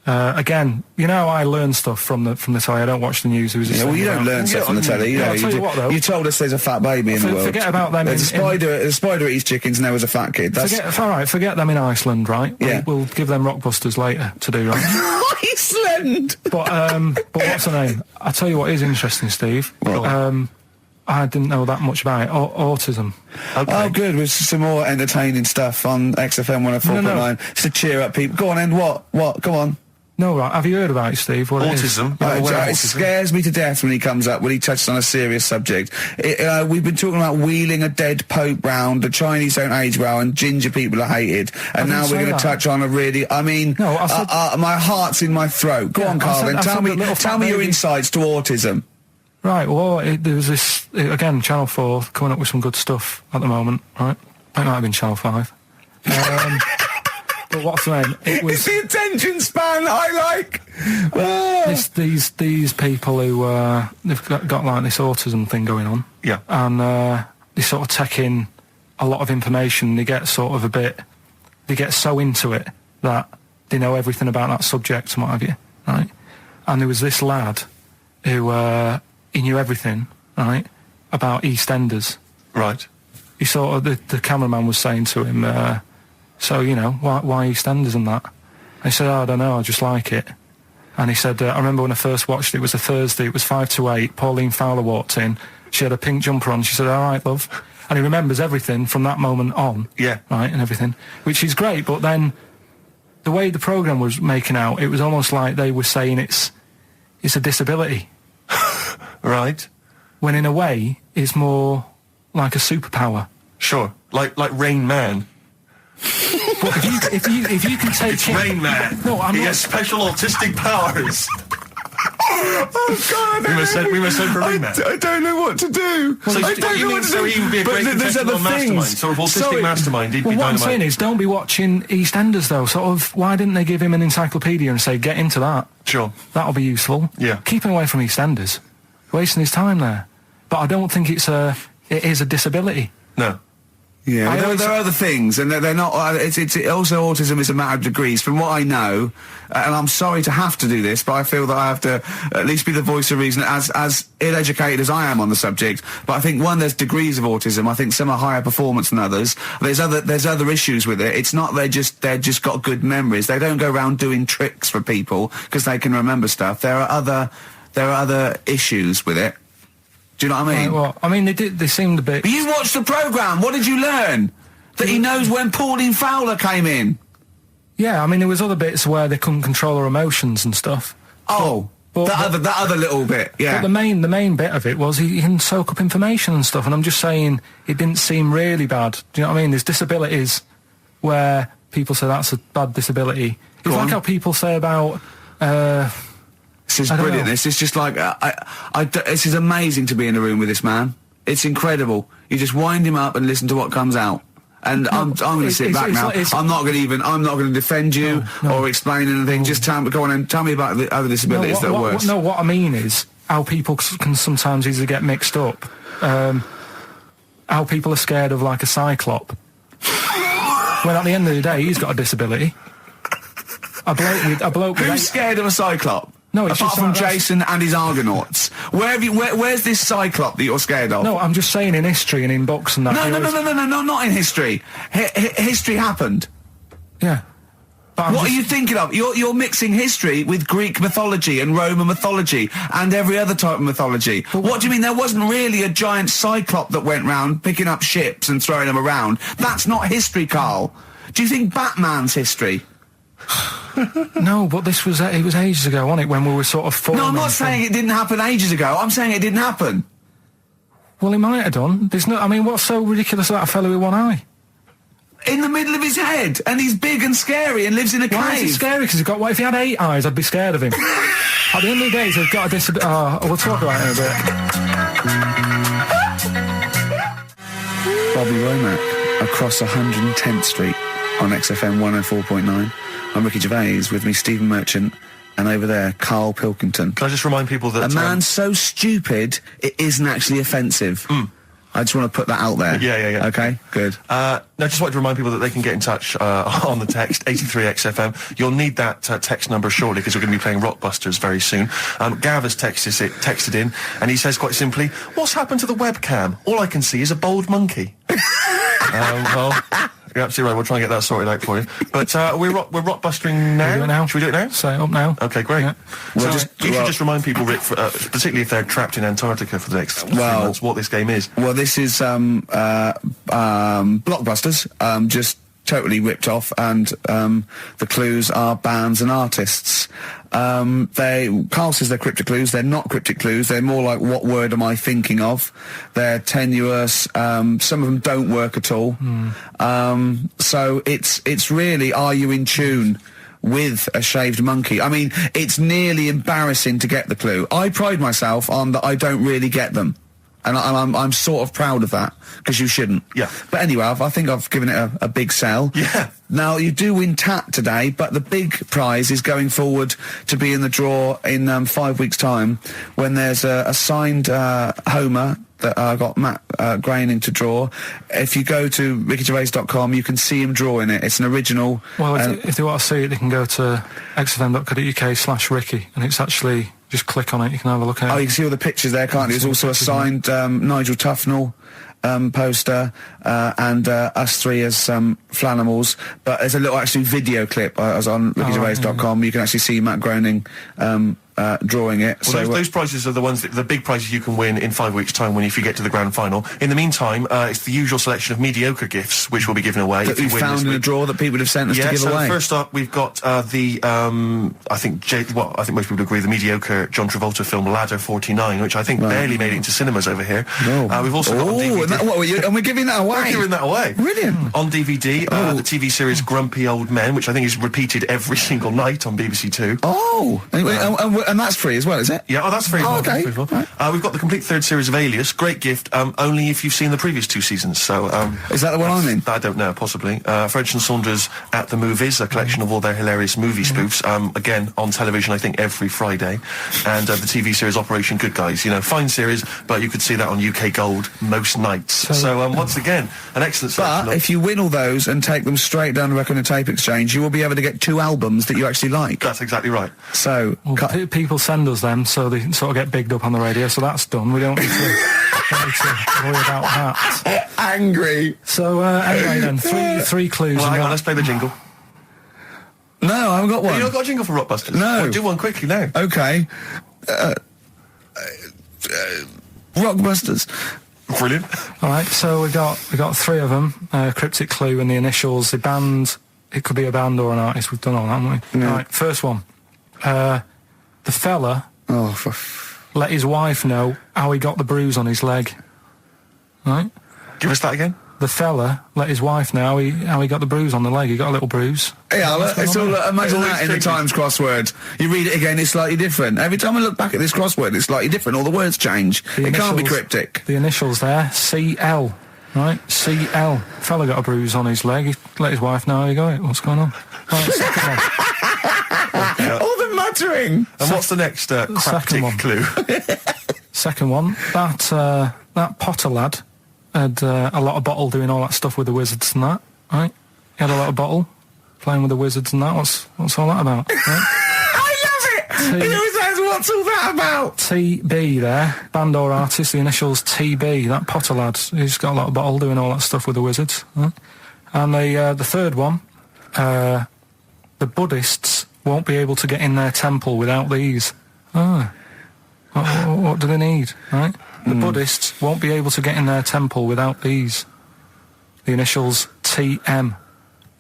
Again, you know, I learn stuff from the telly. I don't watch the news. Well, you don't learn stuff from the telly. You told us there's a fat baby in the world. Forget about them. There's a spider eats chickens, and there was a fat kid. Forget them in Iceland, right? Yeah. We'll give them Rockbusters later to do, right? Iceland. But what's her name? I tell you what is interesting, Steve. What? I didn't know that much about it. Autism. Okay. Oh, good. With some more entertaining stuff on XFM 104.9 just to cheer up people. Go on, End. What? Go on. No, right. Have you heard about it, Steve? What autism? It scares me to death when he comes up, when he touches on a serious subject. We've been talking about wheeling a dead pope round, the Chinese don't age well, and ginger people are hated. And now we're going to touch on a really... my heart's in my throat. Go on, Karl, then. Tell me your insights to autism. Right, well, there was this... Again, Channel 4 coming up with some good stuff at the moment, right? It might have been Channel 5. But what's the name? It's the attention span I like. These people who they've got like this autism thing going on. Yeah. And they sort of take in a lot of information. They get sort of they get so into it that they know everything about that subject and what have you, right? And there was this lad who he knew everything, right, about EastEnders. Right. He sort of the cameraman was saying to him. So, you know, why EastEnders and that? And he said, I don't know, I just like it. And he said, I remember when I first watched it was a Thursday, it was 5 to 8, Pauline Fowler walked in, she had a pink jumper on, she said, all right, love. And he remembers everything from that moment on. Yeah. Right, and everything, which is great, but then the way the programme was making out, it was almost like they were saying it's a disability. Right. When in a way, it's more like a superpower. Sure, like Rain Man. But if you can take It's Rain Man. No, He has special autistic powers. Oh God! We must send for Rain Man. I don't know what to do. So I don't know what to do. So he would be a great contestant on Mastermind. Sort of autistic mastermind. He'd be Well, what I'm dynamite. saying is, don't be watching EastEnders though. Sort of, why didn't they give him an encyclopedia and say, get into that? Sure. That'll be useful. Yeah. Keep him away from EastEnders. Wasting his time there. But I don't think it is a disability. No. Yeah, there are other things, and they're not. It's also autism is a matter of degrees. From what I know, and I'm sorry to have to do this, but I feel that I have to at least be the voice of reason, as ill-educated as I am on the subject. But I think there's degrees of autism. I think some are higher performance than others. There's other issues with it. It's not they're just got good memories. They don't go around doing tricks for people because they can remember stuff. There are other issues with it. Do you know what I mean? Well, I mean, they seemed a bit... But you watched the programme. What did you learn? That he knows when Pauline Fowler came in. Yeah, I mean, there was other bits where they couldn't control her emotions and stuff. Oh, that other little bit, yeah. But the main bit of it was he can soak up information and stuff, and I'm just saying it didn't seem really bad. Do you know what I mean? There's disabilities where people say that's a bad disability. It's like how people say about... This is brilliant. This is just like this is amazing to be in a room with this man. It's incredible. You just wind him up and listen to what comes out. And I'm going to sit back now. I'm not going to defend you or explain anything. Just tell me about the other disabilities that are worse. No, what I mean is how people can sometimes easily get mixed up. How people are scared of like a cyclop. Well, at the end of the day, he's got a disability. A bloke. Who's scared of a cyclop? No, it's apart just from like Jason and his Argonauts. Where's this cyclop that you're scared of? No, I'm just saying in history and in books and that. No, not in history. History happened. Yeah. What are you thinking of? You're mixing history with Greek mythology and Roman mythology and every other type of mythology. What do you mean? There wasn't really a giant cyclop that went round picking up ships and throwing them around. That's not history, Carl. Do you think Batman's history? No, but it was ages ago, wasn't it, when we were sort of forming... No, I'm not saying it didn't happen ages ago. I'm saying it didn't happen. Well, it might have done. I mean, what's so ridiculous about a fellow with one eye? In the middle of his head, and he's big and scary and lives in a cave. Why is he scary? Because what if he had 8 eyes, I'd be scared of him. At the end of the day, he's got a disability... we'll talk about it in a bit. Bobby Womack, across 110th Street on XFM 104.9. I'm Ricky Gervais, with me Stephen Merchant, and over there, Karl Pilkington. Can I just remind people that... A man so stupid, it isn't actually offensive. I just want to put that out there. Yeah. Okay, good. No, just like to remind people that they can get in touch on the text, 83XFM. You'll need that text number shortly, because we're going to be playing Rockbusters very soon. Gav has texted in, and he says quite simply, what's happened to the webcam? All I can see is a bald monkey. Well... You're absolutely right. We'll try and get that sorted out for you. But we're rockbustering now. Should we do it now? Should we do it now? Set it up now. Okay, great. Yeah. Well, you should just remind people, Rick, particularly if they're trapped in Antarctica for the next 3 months, what this game is. Well, this is Blockbusters, just totally ripped off, and the clues are bands and artists. Carl says they're cryptic clues. They're not cryptic clues. They're more like, what word am I thinking of? They're tenuous. Some of them don't work at all. So it's really, are you in tune with a shaved monkey? I mean, it's nearly embarrassing to get the clue. I pride myself on that I don't really get them. And I'm sort of proud of that, because you shouldn't. Yeah. But anyway, I think I've given it a big sell. Yeah. Now, you do win Tat today, but the big prize is going forward to be in the draw in 5 weeks' time, when there's a signed Homer that I got Matt Groening to draw. If you go to rickygervais.com, you can see him drawing it. It's an original. Well, if they want to see it, they can go to xfm.co.uk/Ricky, and it's actually... Just click on it, you can have a look at it. Oh, you can see all the pictures there, can't you? There's also a signed Nigel Tufnell poster, and us three as Flanimals. But there's a little actually video clip. I was on rickygervais.com. You can actually see Matt Groening drawing it. Well, those prizes are the ones, the big prizes you can win in 5 weeks' time if you get to the grand final. In the meantime, it's the usual selection of mediocre gifts which will be given away. That we found in a drawer that people have sent us to give away. First up, we've got I think most people agree, the mediocre John Travolta film Ladder 49, which I think barely made it into cinemas over here. We've also got on DVD. And we're giving that away. We're giving that away. Brilliant. On DVD, the TV series Grumpy Old Men, which I think is repeated every single night on BBC Two. And that's free as well, is it? Yeah, that's free. Okay. Right. We've got the complete third series of Alias. Great gift, only if you've seen the previous 2 seasons. So, is that the one I'm in? I don't know, possibly. French and Saunders at the Movies, a collection of all their hilarious movie spoofs. Again, on television, I think, every Friday. And the TV series Operation Good Guys. Fine series, but you could see that on UK Gold most nights. So once again, an excellent selection. But if you win all those and take them straight down to Record and Tape Exchange, you will be able to get 2 albums that you actually like. That's exactly right. So people send us them, so they sort of get bigged up on the radio. So that's done. We don't need to worry about that. Angry. So anyway, then three clues. Well, hang on. Let's play the jingle. No, I haven't got one. You not got a jingle for Rockbusters? No. Well, do one quickly now. Okay. Rockbusters. Brilliant. All right, so we got 3 of them. Cryptic clue and the initials. The band. It could be a band or an artist. We've done all that, haven't we? Yeah. All right, first one. The fella let his wife know how he got the bruise on his leg. Right? Give us that again. The fella let his wife know how he got the bruise on the leg. He got a little bruise. Yeah, it's all. Imagine that in the Times crossword. You read it again, it's slightly different. Every time I look back at this crossword, it's slightly different. All the words change. It can't be cryptic. The initials there, CL. Right, CL. Fella got a bruise on his leg. He let his wife know how he got it. What's going on? Right, second one. All the muttering. And what's the next cryptic clue? Second one. That Potter lad had a lot of bottle doing all that stuff with the wizards and that. Right, he had a lot of bottle playing with the wizards and that. What's all that about? Right? I love it. He always says, "What's all that about?" TB there, band or artist, the initials TB. That Potter lad, he's got a lot of bottle doing all that stuff with the wizards. Right? And the third one, the Buddhists won't be able to get in their temple without these. What do they need? Right? The Buddhists won't be able to get in their temple without these. The initials TM.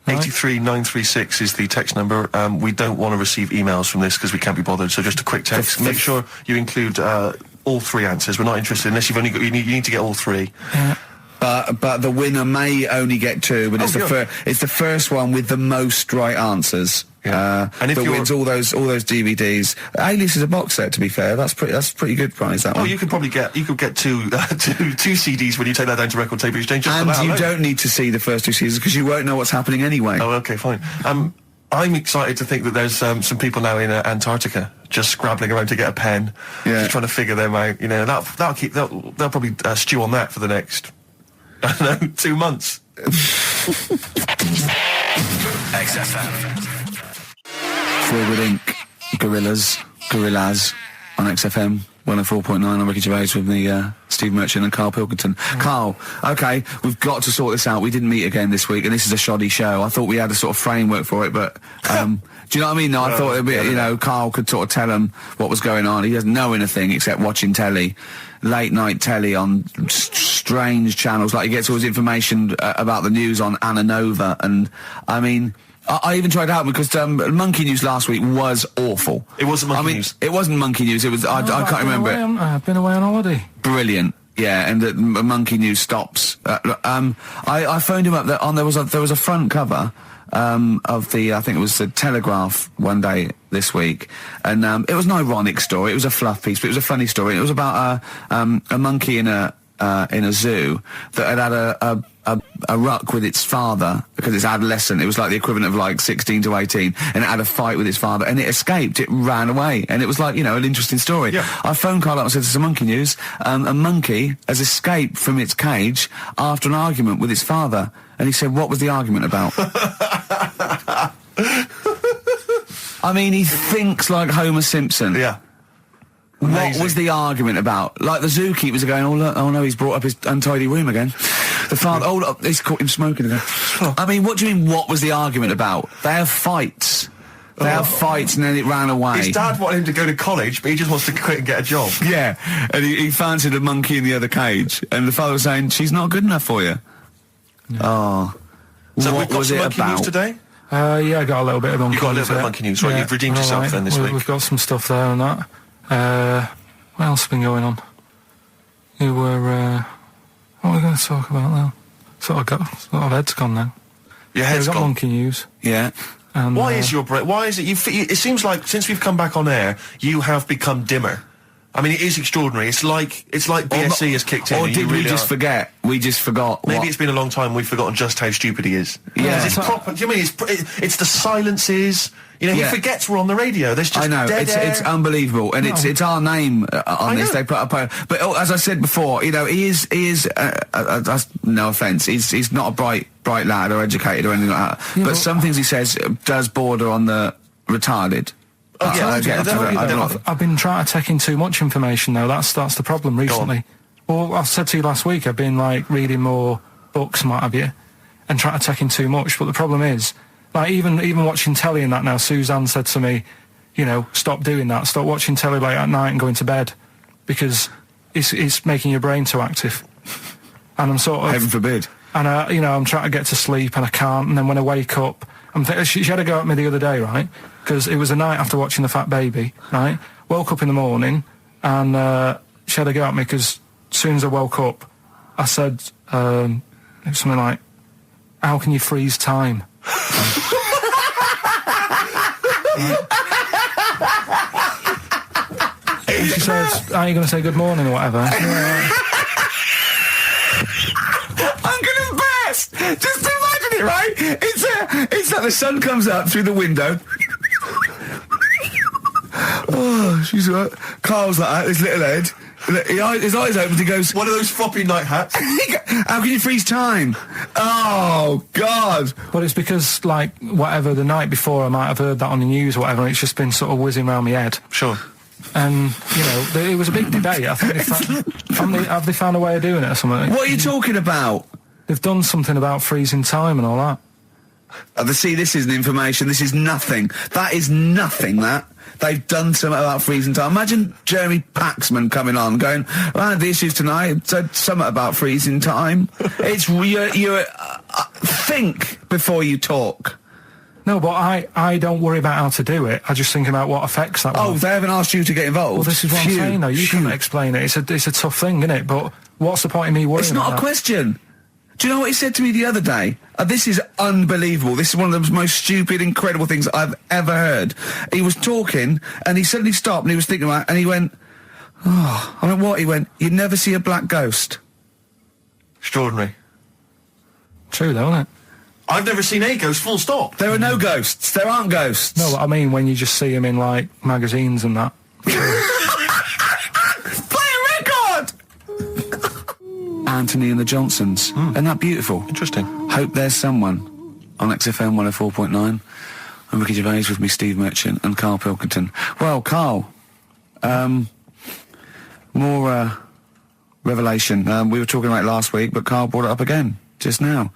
Right? 83936 is the text number. We don't want to receive emails from this because we can't be bothered. So just a quick text. Make sure you include all 3 answers. We're not interested unless you've only got. You need to get all 3. Yeah. But the winner may only get 2. But it's the first one with the most right answers. Yeah. And if that wins all those DVDs. Alias is a box set, to be fair. That's pretty good prize, that one. You could probably get two CDs when you take that down to Record Tape Exchange. And you don't need to see the first 2 seasons because you won't know what's happening anyway. Oh, okay, fine. I'm excited to think that there's some people now in Antarctica just scrabbling around to get a pen, just trying to figure them out. They'll probably stew on that for the next 2 months. XFM. Forward Inc. Gorillas on XFM 104.9 on Ricky Gervais with me, Steve Merchant and Karl Pilkington. Karl, okay, we've got to sort this out. We didn't meet again this week, and this is a shoddy show. I thought we had a sort of framework for it, but do you know what I mean? No, I thought it'd be, Karl could sort of tell him what was going on. He doesn't know anything except watching telly, late night telly on strange channels. Like, he gets all his information about the news on Anna Nova, and I mean, I even tried to help because Monkey News last week was awful. It wasn't Monkey News. It wasn't Monkey News. It was. I can't remember it. I've been away on holiday. Brilliant. Yeah, and the Monkey News stops. I phoned him up. There was a front cover of I think it was the Telegraph one day this week, and it was an ironic story. It was a fluff piece, but it was a funny story. It was about a monkey in a zoo that had a ruck with its father because it's adolescent. It was like the equivalent of like 16 to 18, and it had a fight with its father, and it escaped. It ran away, and it was like, an interesting story. Yeah. I phoned Karl up and said, "This is a Monkey News. A monkey has escaped from its cage after an argument with its father." And he said, "What was the argument about?" I mean, he thinks like Homer Simpson. Yeah. Amazing. What was the argument about? Like, the zookeepers are going, oh no, he's brought up his untidy room again. The father, he's caught him smoking again. I mean, what do you mean, what was the argument about? They have fights. They have fights and then it ran away. His dad wanted him to go to college, but he just wants to quit and get a job. Yeah, and he fancied a monkey in the other cage, and the father was saying, she's not good enough for you. Yeah. Oh. So what was it monkey about? News today? Yeah, I got a little bit of monkey news. You got a little bit of monkey news, right? You've redeemed yourself then this week. We've got some stuff there and that. What else has been going on? What are we going to talk about now? Sort of head's gone now. Your head's we've got gone. monkey news. Yeah. And, why is your brain? Why is it? It seems like since we've come back on air, you have become dimmer. I mean, it is extraordinary. It's like BSC has kicked in. Or did we just forget? We just forgot. Maybe it's been a long time. We've forgotten just how stupid he is. Yeah. It's proper. Do you mean it's the silences? You know, he forgets we're on the radio. There's just dead air. It's unbelievable, and it's our name on this. They put up but as I said before, you know, he is no offence, he's not a bright lad or educated or anything like that. But some things he says does border on the retarded. I've been trying to take in too much information though. That's the problem recently. Well, I said to you last week, I've been like reading more books and what have you, and trying to take in too much. But the problem is, like even watching telly and that now, Suzanne said to me, you know, stop doing that. Stop watching telly late at night and going to bed, because it's making your brain too active. And I'm sort of... Heaven forbid. And, you know, I'm trying to get to sleep and I can't. And then when I wake up, she had a go at me the other day, right? Because it was the night after watching The Fat Baby, right? Woke up in the morning and she had a go at me because as soon as I woke up, I said something like, how can you freeze time? And she says, are you going to say good morning or whatever? I'm going to burst! Just imagine it, right? It's like the sun comes up through the window. Oh, she's right. Carl's like that, his little head. His eyes open, he goes... One of those floppy night hats. How can you freeze time? Oh, God. But it's because, like, whatever, the night before I might have heard that on the news or whatever, and it's just been sort of whizzing around my head. Sure. And, you know, it was a big debate. I think have they found a way of doing it or something? What are you talking about? They've done something about freezing time and all that. See, this isn't information. This is nothing. That is nothing, that. They've done something about freezing time. Imagine Jeremy Paxman coming on going, well, the issues tonight said something about freezing time. It's think before you talk. No, but I don't worry about how to do it. I just think about what affects that one. Oh, they haven't asked you to get involved? Well, this is what I'm saying, though. You can't explain it. It's a tough thing, isn't it? But what's the point in me worrying It's not about a question. Do you know what he said to me the other day? This is unbelievable. This is one of the most stupid, incredible things I've ever heard. He was talking, and he suddenly stopped, and he was thinking about it, and he went, oh, I went, what? He went, you'd never see a black ghost. Extraordinary. True, though, isn't it? I've never seen a ghost, full stop. There are no ghosts. There aren't ghosts. No, but I mean when you just see them in, like, magazines and that. Play a record! Anthony and the Johnsons. Isn't that beautiful? Interesting. Hope There's Someone on XFM 104.9. I'm Ricky Gervais, with me Steve Merchant and Karl Pilkington. Well, Karl, more revelation. We were talking about it last week, but Karl brought it up again just now.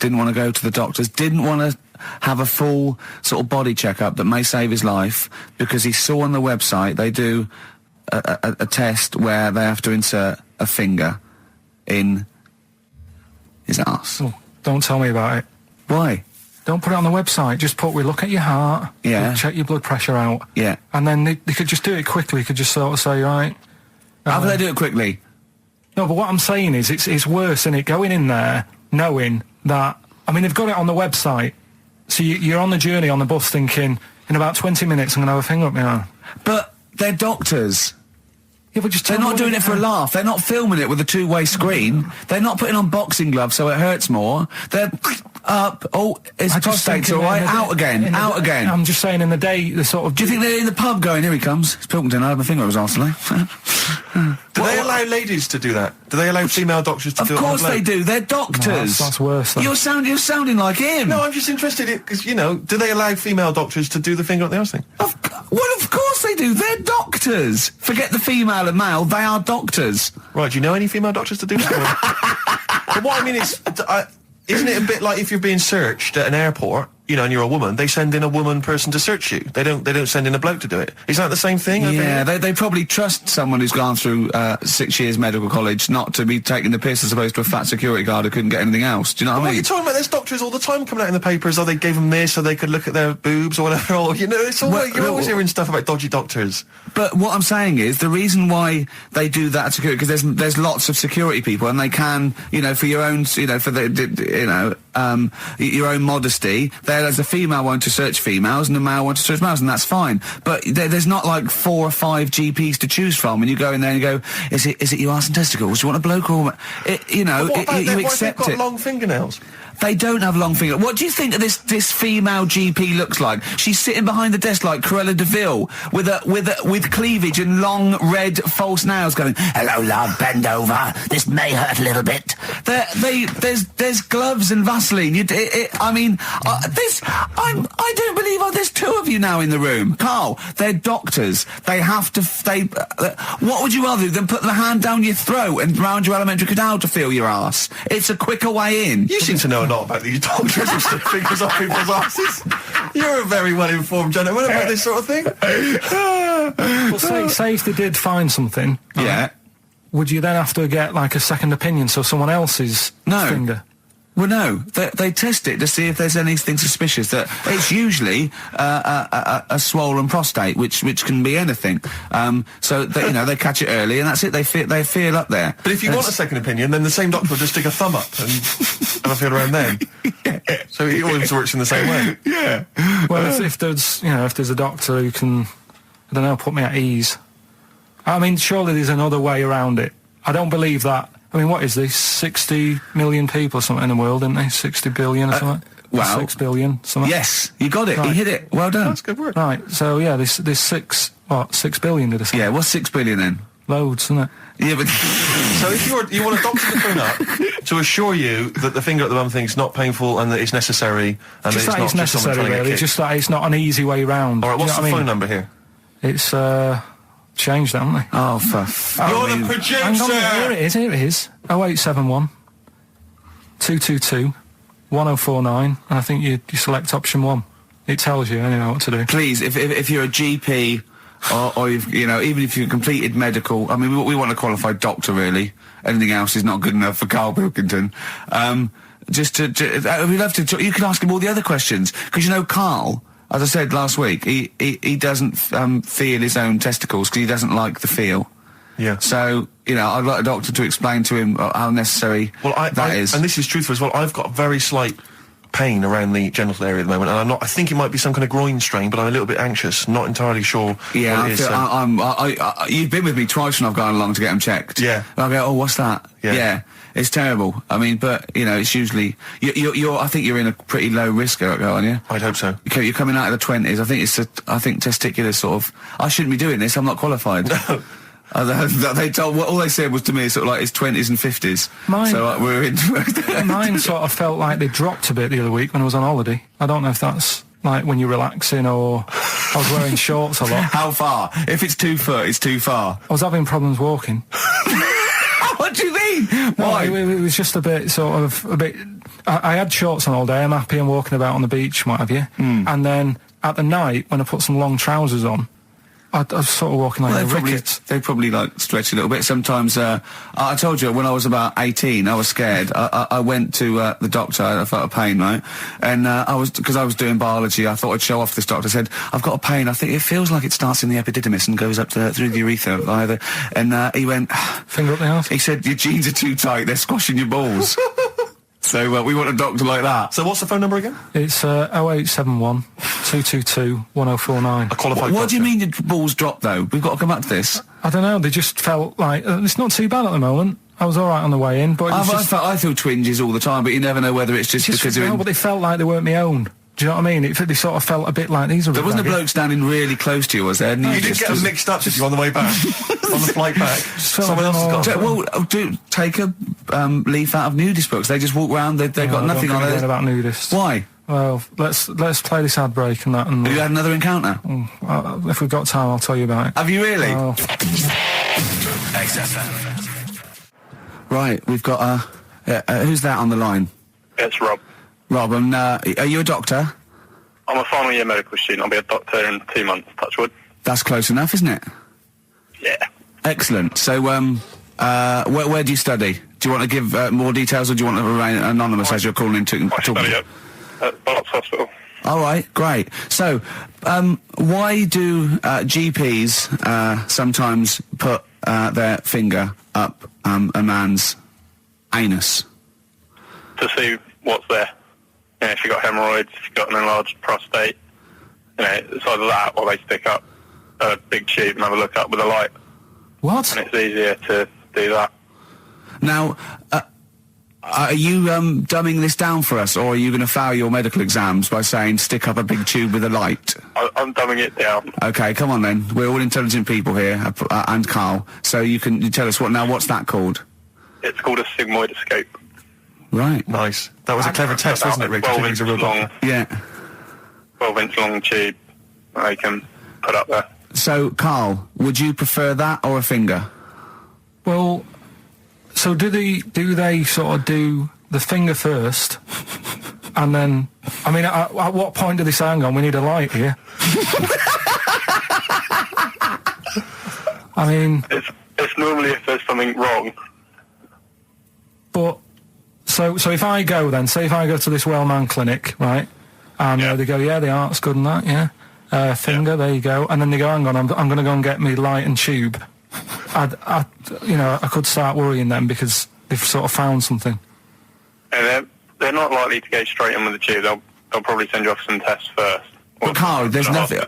Didn't want to go to the doctors, didn't want to have a full sort of body checkup that may save his life, because he saw on the website they do a test where they have to insert a finger in his arse. Oh, don't tell me about it. Why? Don't put it on the website. Just we look at your heart. Yeah. We'll check your blood pressure out. Yeah. And then they could just do it quickly. They could just sort of say, right. How do they do it quickly? No, but what I'm saying is it's worse, isn't it? Going in there knowing that, I mean, they've got it on the website. So you're on the journey on the bus thinking, in about 20 minutes I'm going to have a finger up my arm. But they're doctors. Yeah, but just They're not doing it for a laugh. They're not filming it with a two-way screen. They're not putting on boxing gloves so it hurts more. They're up. Oh, it's prostate's all right. Out again. Out again. I'm just saying in the day, the sort of... Do you think they're in the pub going, here he comes? It's Pilkington. I had my finger up his arse today. Do they allow ladies to do that? Do they allow female doctors to do it? Of course they do. They're doctors. No, that's worse. Though. You're sounding like him. No, I'm just interested because, you know, do they allow female doctors to do the finger up the arse thing? Well, of course they do. They're doctors. Forget the female and male. They are doctors. Right, do you know any female doctors to do that? But what I mean is, isn't it a bit like if you're being searched at an airport you know, and you're a woman, they send in a woman person to search you. They don't send in a bloke to do it. Is that the same thing? Yeah, they probably trust someone who's gone through 6 years medical college not to be taking the piss as opposed to a fat security guard who couldn't get anything else. Do you know what I mean? You're talking about there's doctors all the time coming out in the papers, or they gave them this so they could look at their boobs or whatever, or, you know, it's all you're always hearing stuff about dodgy doctors. But what I'm saying is, the reason why they do that at security, because there's lots of security people, and they can, you know, for your own, you know, for your own modesty, there's a female one to search females and a male one to search males, and that's fine. But there's not like 4 or 5 GPs to choose from, and you go in there and you go, is it your arse and testicles? Do you want a bloke or you know? But what about you accept what if they've it. got long fingernails? They don't have long fingers. What do you think this female GP looks like? She's sitting behind the desk like Cruella de Vil with cleavage and long red false nails, going, "Hello, love, bend over. This may hurt a little bit." There's gloves and Vaseline. I don't believe there's 2 of you now in the room, Carl. They're doctors. They have to. What would you rather do than put the hand down your throat and round your alimentary canal to feel your ass? It's a quicker way in. You seem to know a lot about these doctors who stick fingers up people's asses. You're a very well-informed gentleman about this sort of thing. Well, say if they did find something, Yeah. would you then have to get like a second opinion, so someone else's finger? Well, no. They test it to see if there's anything suspicious. That it's usually a swollen prostate, which can be anything. So they, you know, they catch it early, and that's it. They feel up there. But if you want a second opinion, then the same doctor will just stick a thumb up and have a feel around then. Yeah. So it always works in the same way. Yeah. Well, if there's a doctor who can, I don't know, put me at ease. I mean, surely there's another way around it. I don't believe that. I mean, what is this? 60 million people or something in the world, isn't they? 60 billion or something? Well, 6 billion, something? Yes, you got it. Right. You hit it. Well done. That's good work. Right, so yeah, there's 6 billion, did I say? Yeah, what's 6 billion then? Loads, isn't it? Yeah, but... So if you want a doctor to phone up to assure you that the finger at the bum thing's not painful and that it's necessary, and Just that that it's it's not just someone necessary, trying to really. get Just that it's not an easy way round. All right, what's the what I mean? phone number here? It's, changed, haven't they? Oh, You're the producer! Hang on, here it is. 0871 222 1049, and I think you select option 1. It tells you anyway what to do. Please, if you're a GP, or you've, you know, even if you've completed medical, I mean, we want a qualified doctor, really. Anything else is not good enough for Karl Pilkington. We'd love to talk. You can ask him all the other questions, because, you know, Karl, as I said last week, he doesn't feel his own testicles because he doesn't like the feel. Yeah. So, you know, I'd like a doctor to explain to him how necessary that is. And this is truthful as well. I've got very slight pain around the genital area at the moment, and I think it might be some kind of groin strain, but I'm a little bit anxious, not entirely sure Yeah, what it is. you've been with me twice when I've gone along to get them checked. Yeah. And I go, oh, what's that? Yeah. It's terrible. I mean, but, you know, it's usually... I think you're in a pretty low risk, aren't you? I'd hope so. You're coming out of the 20s. I think testicular sort of... I shouldn't be doing this. I'm not qualified. All they said was to me sort of like it's 20s and 50s. We're in... Mine sort of felt like they dropped a bit the other week when I was on holiday. I don't know if that's like when you're relaxing or I was wearing shorts a lot. How far? If it's 2 foot, it's too far. I was having problems walking. What do you mean? Why? No, it was just a bit. I had shorts on all day. I'm happy and walking about on the beach and what have you. And then at the night, when I put some long trousers on, I was sort of walking like a rickets. They probably like stretch a little bit. Sometimes, I told you when I was about 18, I was scared. I went to the doctor. I felt a pain, right? And because I was doing biology, I thought I'd show off this doctor. I said, I've got a pain. I think it feels like it starts in the epididymis and goes up through the urethra either. And he went, finger up the arse. He said, your jeans are too tight. They're squashing your balls. So we want a doctor like that. So what's the phone number again? It's 0871 222 1049. A qualified What do you doctor. mean your balls dropped, though? We've got to come back to this. I don't know, they just felt like... it's not too bad at the moment. I was all right on the way in, but it was I feel twinges all the time, but you never know whether it's just because you're in... but they felt like they weren't my own. Do you know what I mean? They sort of felt a bit like these are... There wasn't a bloke standing really close to you, was there? And You didn't get them mixed up, did you, on the way back? On the flight back? Someone else has got them. Take a leaf out of nudist books. They just walk around, they've got nothing on it. About nudists. Why? Well, let's play this ad break and that. And have you had another encounter? If we've got time, I'll tell you about it. Have you really? XFM. Right, we've got who's that on the line? It's Rob. Rob, are you a doctor? I'm a final year medical student. I'll be a doctor in 2 months, touch wood. That's close enough, isn't it? Yeah. Excellent. So, where do you study? Do you want to give more details, or do you want to remain anonymous as you're calling in to I study at Barts Hospital. All right, great. So, why do GPs sometimes put their finger up a man's anus? To see what's there. You know, if you've got hemorrhoids, if you've got an enlarged prostate, you know, it's either that or they stick up a big tube and have a look up with a light. What? And it's easier to do that. Now, are you dumbing this down for us, or are you going to fail your medical exams by saying stick up a big tube with a light? I'm dumbing it down. Okay, come on then. We're all intelligent people here, and Carl. So you tell us what's that called? It's called a sigmoidoscope. Right. Nice. That was a clever test, wasn't it, Rick? 12 inch long. Yeah. 12 inch long tube they can put up there. So, Carl, would you prefer that or a finger? Well, so do they sort of do the finger first, and then, I mean, at what point do they say, hang on, we need a light here? I mean... It's normally if there's something wrong. But, so if I go then, say if I go to this well-known clinic, right, and they go, yeah, the art's good and that, yeah, finger, there you go, and then they go, hang on, I'm going to go and get me light and tube. I could start worrying then because they've sort of found something. And they're not likely to go straight in with the tube. They'll probably send you off some tests first. But Carl, there's nothing.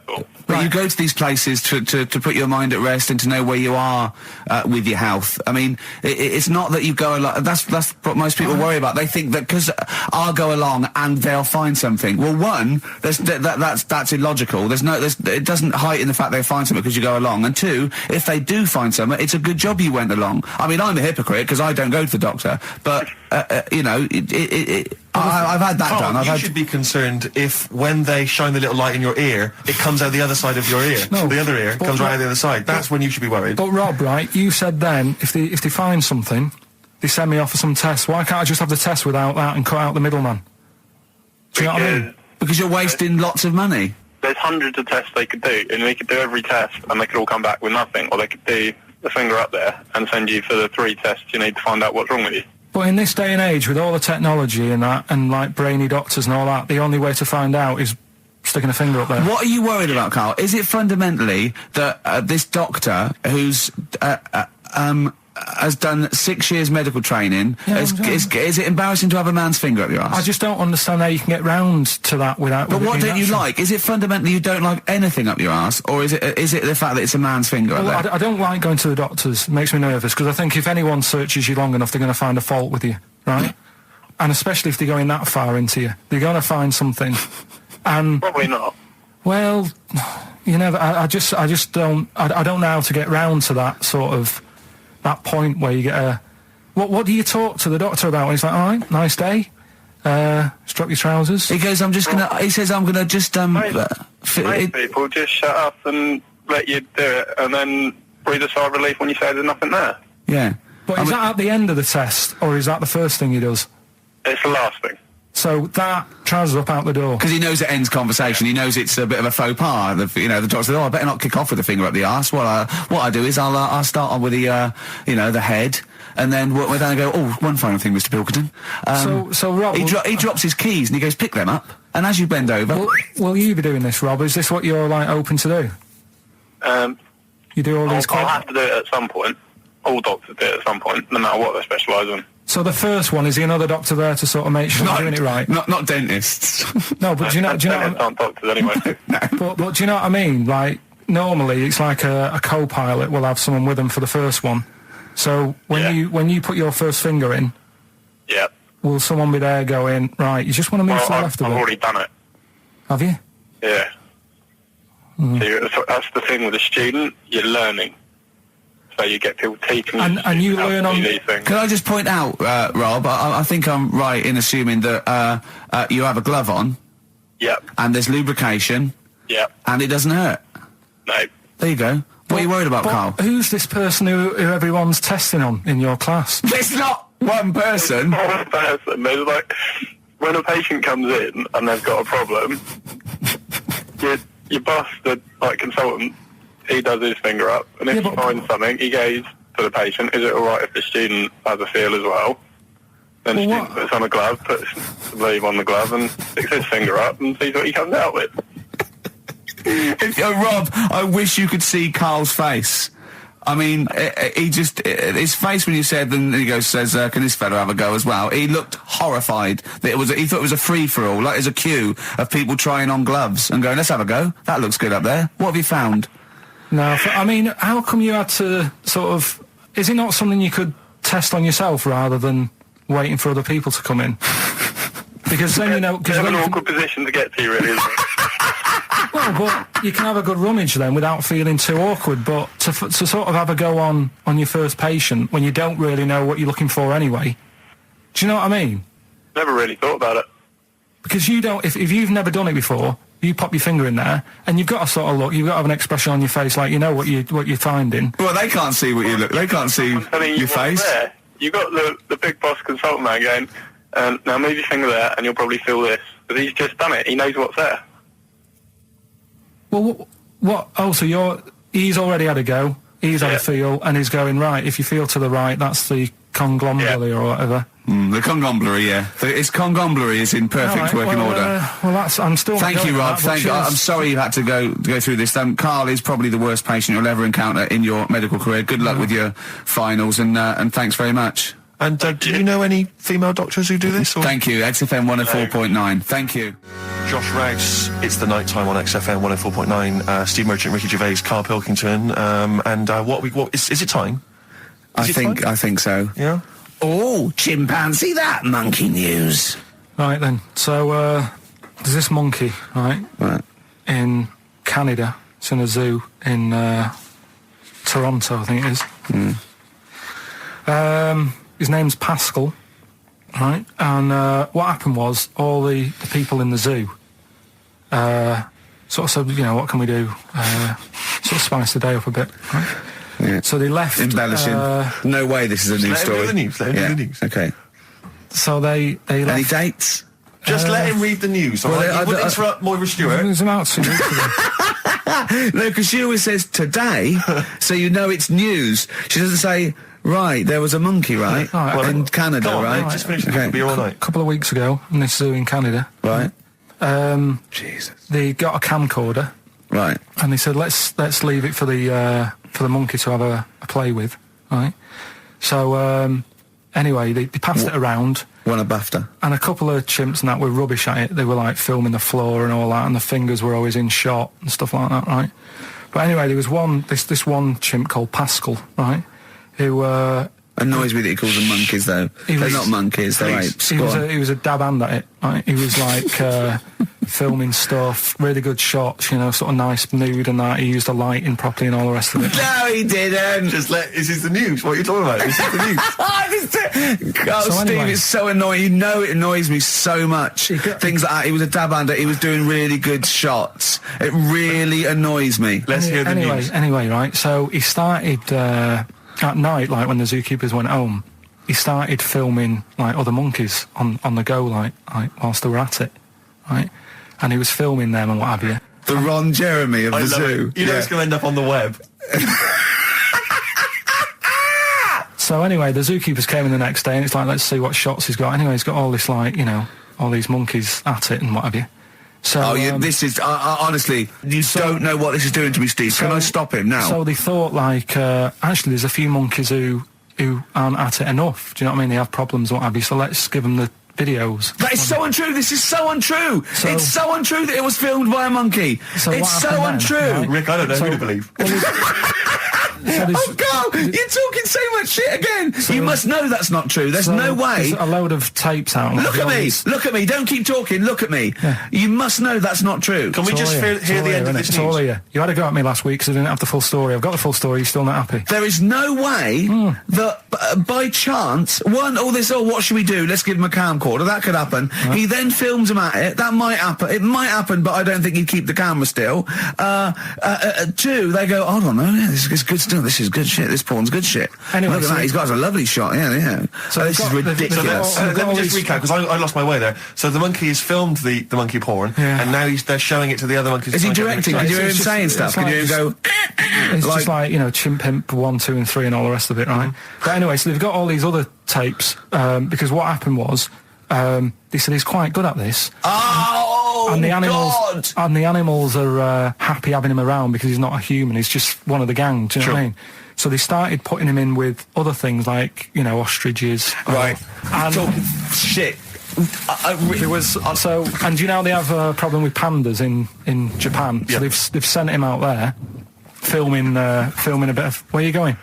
But you go to these places to put your mind at rest and to know where you are with your health. I mean, it's not that you go along. That's what most people worry about. They think that because I'll go along and they'll find something. Well, one, that's illogical. It doesn't heighten the fact they find something because you go along. And two, if they do find something, it's a good job you went along. I mean, I'm a hypocrite because I don't go to the doctor, but I've had that done. You should be concerned if when they shine the little light in your ear, it comes out the other side of your ear. No, the other ear comes right out the other side. That's when you should be worried. But Rob, right, you said then, if they find something, they send me off for some tests. Why can't I just have the test without that and cut out the middleman? Do you know what I mean? Because you're wasting lots of money. There's hundreds of tests they could do, and they could do every test, and they could all come back with nothing, or they could do the finger up there and send you for the 3 tests you need to find out what's wrong with you. But in this day and age, with all the technology and that, and like brainy doctors and all that, the only way to find out is sticking a finger up there. What are you worried about, Carl? Is it fundamentally that this doctor who's has done 6 years medical training, is it embarrassing to have a man's finger up your ass? I just don't understand how you can get round to that without... But what don't you like? Is it fundamentally you don't like anything up your ass, or is it the fact that it's a man's finger up there? I don't like going to the doctors. It makes me nervous, because I think if anyone searches you long enough, they're going to find a fault with you, right? And especially if they're going that far into you. They're going to find something. And probably not. Well, you know, I just don't... I don't know how to get round to that sort of... that point where you get a... What do you talk to the doctor about? And he's like, all right, nice day. Strap your trousers. He goes, he says, I'm gonna just, Most people just shut up and let you do it, and then breathe a sigh of relief when you say there's nothing there. Yeah. But is that at the end of the test, or is that the first thing he does? It's the last thing. So that trousers up out the door. Because he knows it ends conversation. He knows it's a bit of a faux pas. The doctor says, I better not kick off with the finger up the arse. Well, what I do is I'll start on with the, the head, and then we're down and go, one final thing, Mr. Pilkington. So Rob... He drops his keys and he goes, pick them up. And as you bend over... Will you be doing this, Rob? Is this what you're, open to do? You do all these... I'll have to do it at some point. All doctors do it at some point, no matter what they specialise in. So the first one, is the another doctor there to sort of make sure you're doing it right? Not dentists. No, but do you know... aren't doctors anyway. But do you know what I mean? Like, normally it's like a co-pilot will have someone with them for the first one. So when you put your first finger in... Yeah. Will someone be there going, right, you just want to move to the left of it? I've already done it. Have you? Yeah. So that's the thing with a student, you're learning. So you get people teaching and you learn on these things. Can I just point out, Rob, I think I'm right in assuming that you have a glove on. Yep. And there's lubrication. Yep. And it doesn't hurt. No. There you go. What are you worried about, Carl? Who's this person who everyone's testing on in your class? It's not one person. It's not one person. There's when a patient comes in and they've got a problem, your boss, the consultant, he does his finger up, and if he finds something, he goes to the patient, is it alright if the student has a feel as well? Then the student puts on a glove, puts the blade on the glove, and sticks his finger up and sees what he comes out with. Rob, I wish you could see Carl's face. I mean, his face when you said, and he says, can this fella have a go as well? He looked horrified that he thought it was a free-for-all, like there's a queue of people trying on gloves and going, let's have a go. That looks good up there. What have you found? No, I mean, how come you had to sort of... Is it not something you could test on yourself rather than waiting for other people to come in? Because then, you know... It's an awkward position to get to, really, isn't it? Well, but you can have a good rummage then without feeling too awkward, but to sort of have a go on your first patient when you don't really know what you're looking for anyway, do you know what I mean? Never really thought about it. Because you don't, if you've never done it before, you pop your finger in there, and you've got to sort of look, you've got to have an expression on your face like you know what you're finding. Well, they can't see what you look, they can't see your face. There. You got the big boss consultant man going, now move your finger there and you'll probably feel this. But he's just done it, he knows what's there. Well, what? Oh, so he's already had a go, he's had a feel, and he's going, right, if you feel to the right, that's the conglomeracy or whatever. The conglomeracy, yeah. Its conglomeracy is in perfect working order. Well, that's... I'm still... Thank you, Rob. I'm sorry you had to go through this. Carl is probably the worst patient you'll ever encounter in your medical career. Good luck with your finals, and thanks very much. And do you know any female doctors who do this? Or? Thank you. XFM 104.9. Thank you. Josh Rouse, it's the night time on XFM 104.9. Steve Merchant, Ricky Gervais, Karl Pilkington, and what is it time? I think so. Yeah. Oh, chimpanzee, that monkey news. Right then. So there's this monkey, right? In Canada. It's in a zoo in Toronto, I think it is. His name's Pascal, right? And what happened was all the people in the zoo sort of said, you know, what can we do? Sort of spice the day up a bit, right? Yeah. So they left... Embellishing. No way this is a news story. Let him read the news. Okay. So they left... Any dates? Just let him read the news, all right? He wouldn't interrupt Moira Stewart. It was about 2 weeks ago. No, because she always says today, so you know it's news. She doesn't say, right, there was a monkey, right? In Canada, right? Just finish the beer all night. A couple of weeks ago, in this zoo in Canada. Right. Jesus. They got a camcorder. Right. And they said, let's leave it for the monkey to have a play with, right? So, anyway, they passed it around. Won a BAFTA. And a couple of chimps and that were rubbish at it. They were like filming the floor and all that, and the fingers were always in shot and stuff like that, right? But anyway, there was this one chimp called Pascal, right? Who annoys me that he calls them monkeys, though. They're not monkeys, they're apes. He was a dab hand at it, right? He was like filming stuff, really good shots, you know, sort of nice mood and that. He used the lighting properly and all the rest of it. No, he didn't. Is this the news? What are you talking about? Is this the news? Steve, it's so annoying. You know it annoys me so much. Things like that. He was a dab hand. He was doing really good shots. It really annoys me. Let's hear the news. Anyway, right, so he started... at night, like when the zookeepers went home, he started filming like other monkeys on the go, like whilst they were at it, right? And he was filming them and what have you. The Ron Jeremy of the zoo. You know it's going to end up on the web. So anyway, the zookeepers came in the next day, and it's like, let's see what shots he's got. Anyway, he's got all this like, you know, all these monkeys at it and what have you. So, this is honestly, you don't know what this is doing to me, Steve. Can I stop him now? So they thought like, actually, there's a few monkeys who aren't at it enough. Do you know what I mean? They have problems, what have you. So let's give them the videos. That is so untrue. This is so untrue. It's so untrue that it was filmed by a monkey. It's so untrue. Right? Rick, I don't know who to believe. Oh, God, you're talking so much shit again. You must know that's not true. There's no way. There's a load of tapes out. Look at me. Don't keep talking. Look at me. Yeah. You must know that's not true. Can we just hear the end of this news? It's all here. You had a go at me last week because I didn't have the full story. I've got the full story. You're still not happy. There is no way that by chance, what should we do? Let's give him a camcorder. That could happen. Right. He then films him at it. That might happen. It might happen, but I don't think he'd keep the camera still. Two, they go, I don't know. This is good stuff. oh, this is good shit. This porn's good shit. Anyway, look at that. He's got a lovely shot. Yeah. So this is ridiculous. Let me just recap, because I lost my way there. So the monkey has filmed the monkey porn, and now they're showing it to the other monkeys. Is he directing? Can you hear him saying stuff? Can you hear him go... It's just like, you know, Chimp Pimp 1, 2 and 3 and all the rest of it, right? But anyway, so they've got all these other tapes, because what happened was, they said he's quite good at this. Oh, and the animals, God! And the animals are happy having him around because he's not a human, he's just one of the gang, do you know what I mean? So they started putting him in with other things like, you know, ostriches. Right. And talking shit. It was and do you know they have a problem with pandas in Japan? So they've sent him out there, filming a bit of. Where are you going?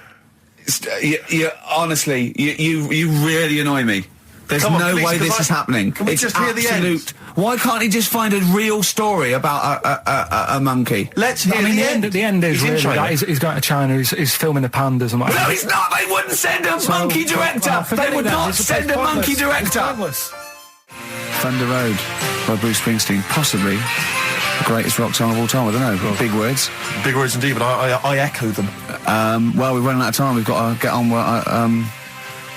Honestly, you really annoy me. There's no way this is happening. Can we just hear the end? Why can't he just find a real story about a monkey? Let's hear the end. The end is really that he's going to China. He's filming the pandas and what. No, he's not. They wouldn't send a monkey director. They would not send a monkey director. Thunder Road by Bruce Springsteen, possibly the greatest rock song of all time. I don't know. Big words. Big words indeed, but I echo them. Well, we're running out of time. We've got to get on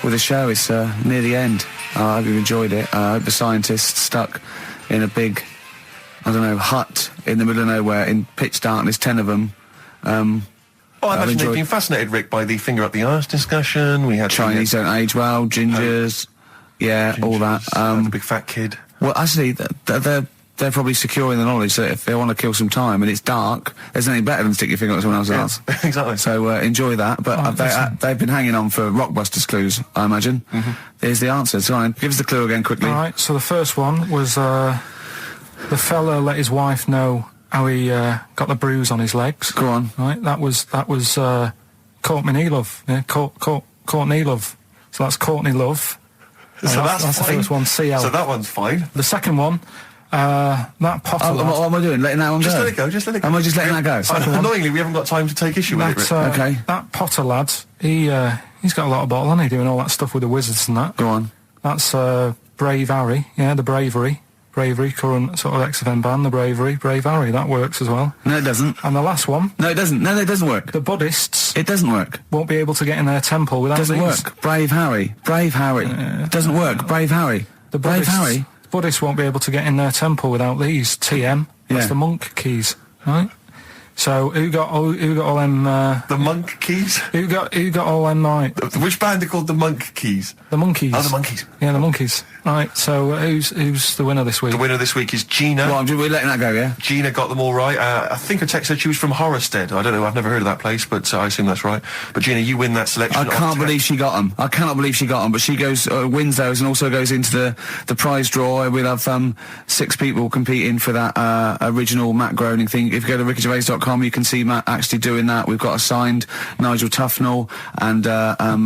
with the show. It's near the end. I hope you've enjoyed it. I hope the scientists stuck in a big, I don't know, hut in the middle of nowhere in pitch darkness, 10 of them. I imagine they've been fascinated, Rick, by the finger up the arse discussion. We had Chinese don't age well, gingers. All that. The big fat kid. Well, actually, they're probably securing the knowledge that if they want to kill some time and it's dark, there's anything better than stick your finger up someone else's ass. Exactly. So enjoy that. But they've been hanging on for Rockbusters clues, I imagine. Here's the answer. So give us the clue again quickly. All right. So the first one was the fella let his wife know how he got the bruise on his legs. Go on. Right. That was Courtney Love. Yeah. Courtney Love. So that's Courtney Love. So that's the first one, CL. So that one's fine. The second one, that Potter lad. What am I doing? Letting that one go? Just let it go, just let it go. Am I just letting that go? Annoyingly, we haven't got time to take issue with it, Rick. Okay. That Potter lad, he's got a lot of bottle, hasn't he, doing all that stuff with the wizards and that. Go on. That's Brave Harry, the Bravery, current sort of XFM band, the Brave Harry, that works as well. No, it doesn't. And the last one. No, it doesn't. No, it doesn't work. The Buddhists. It doesn't work. Won't be able to get in their temple without Doesn't these. work. Brave Harry. Doesn't work. Brave Harry. The Buddhists won't be able to get in their temple without these. TM. That's the monk keys, right? So who got all them? The monk keys. Who got all them? Right. Which band are called the Monk Keys? The Monkeys. Oh, the Monkeys. Yeah, the Monkeys. Right. So who's the winner this week? The winner this week is Gina. Well, we're letting that go, yeah. Gina got them all right. I think her text said she was from Horrorstead. I don't know. I've never heard of that place, but I assume that's right. But Gina, you win that selection. I can't believe she got them. I cannot believe she got them. But she wins those and also goes into the prize draw. We'll have 6 people competing for that original Matt Groening thing. If you go to rickygervais.com, you can see Matt actually doing that. We've got a signed Nigel Tufnell and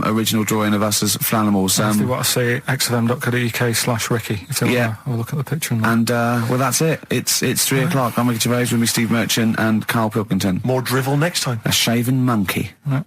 original drawing of us as Flanimals. Actually, what I say, xfm.co.uk/Ricky. If you want to have a look at the picture. And well, that's it. It's 3 o'clock. I'm Ricky Gervais with me, Steve Merchant and Karl Pilkington. More drivel next time. A shaven monkey. Right.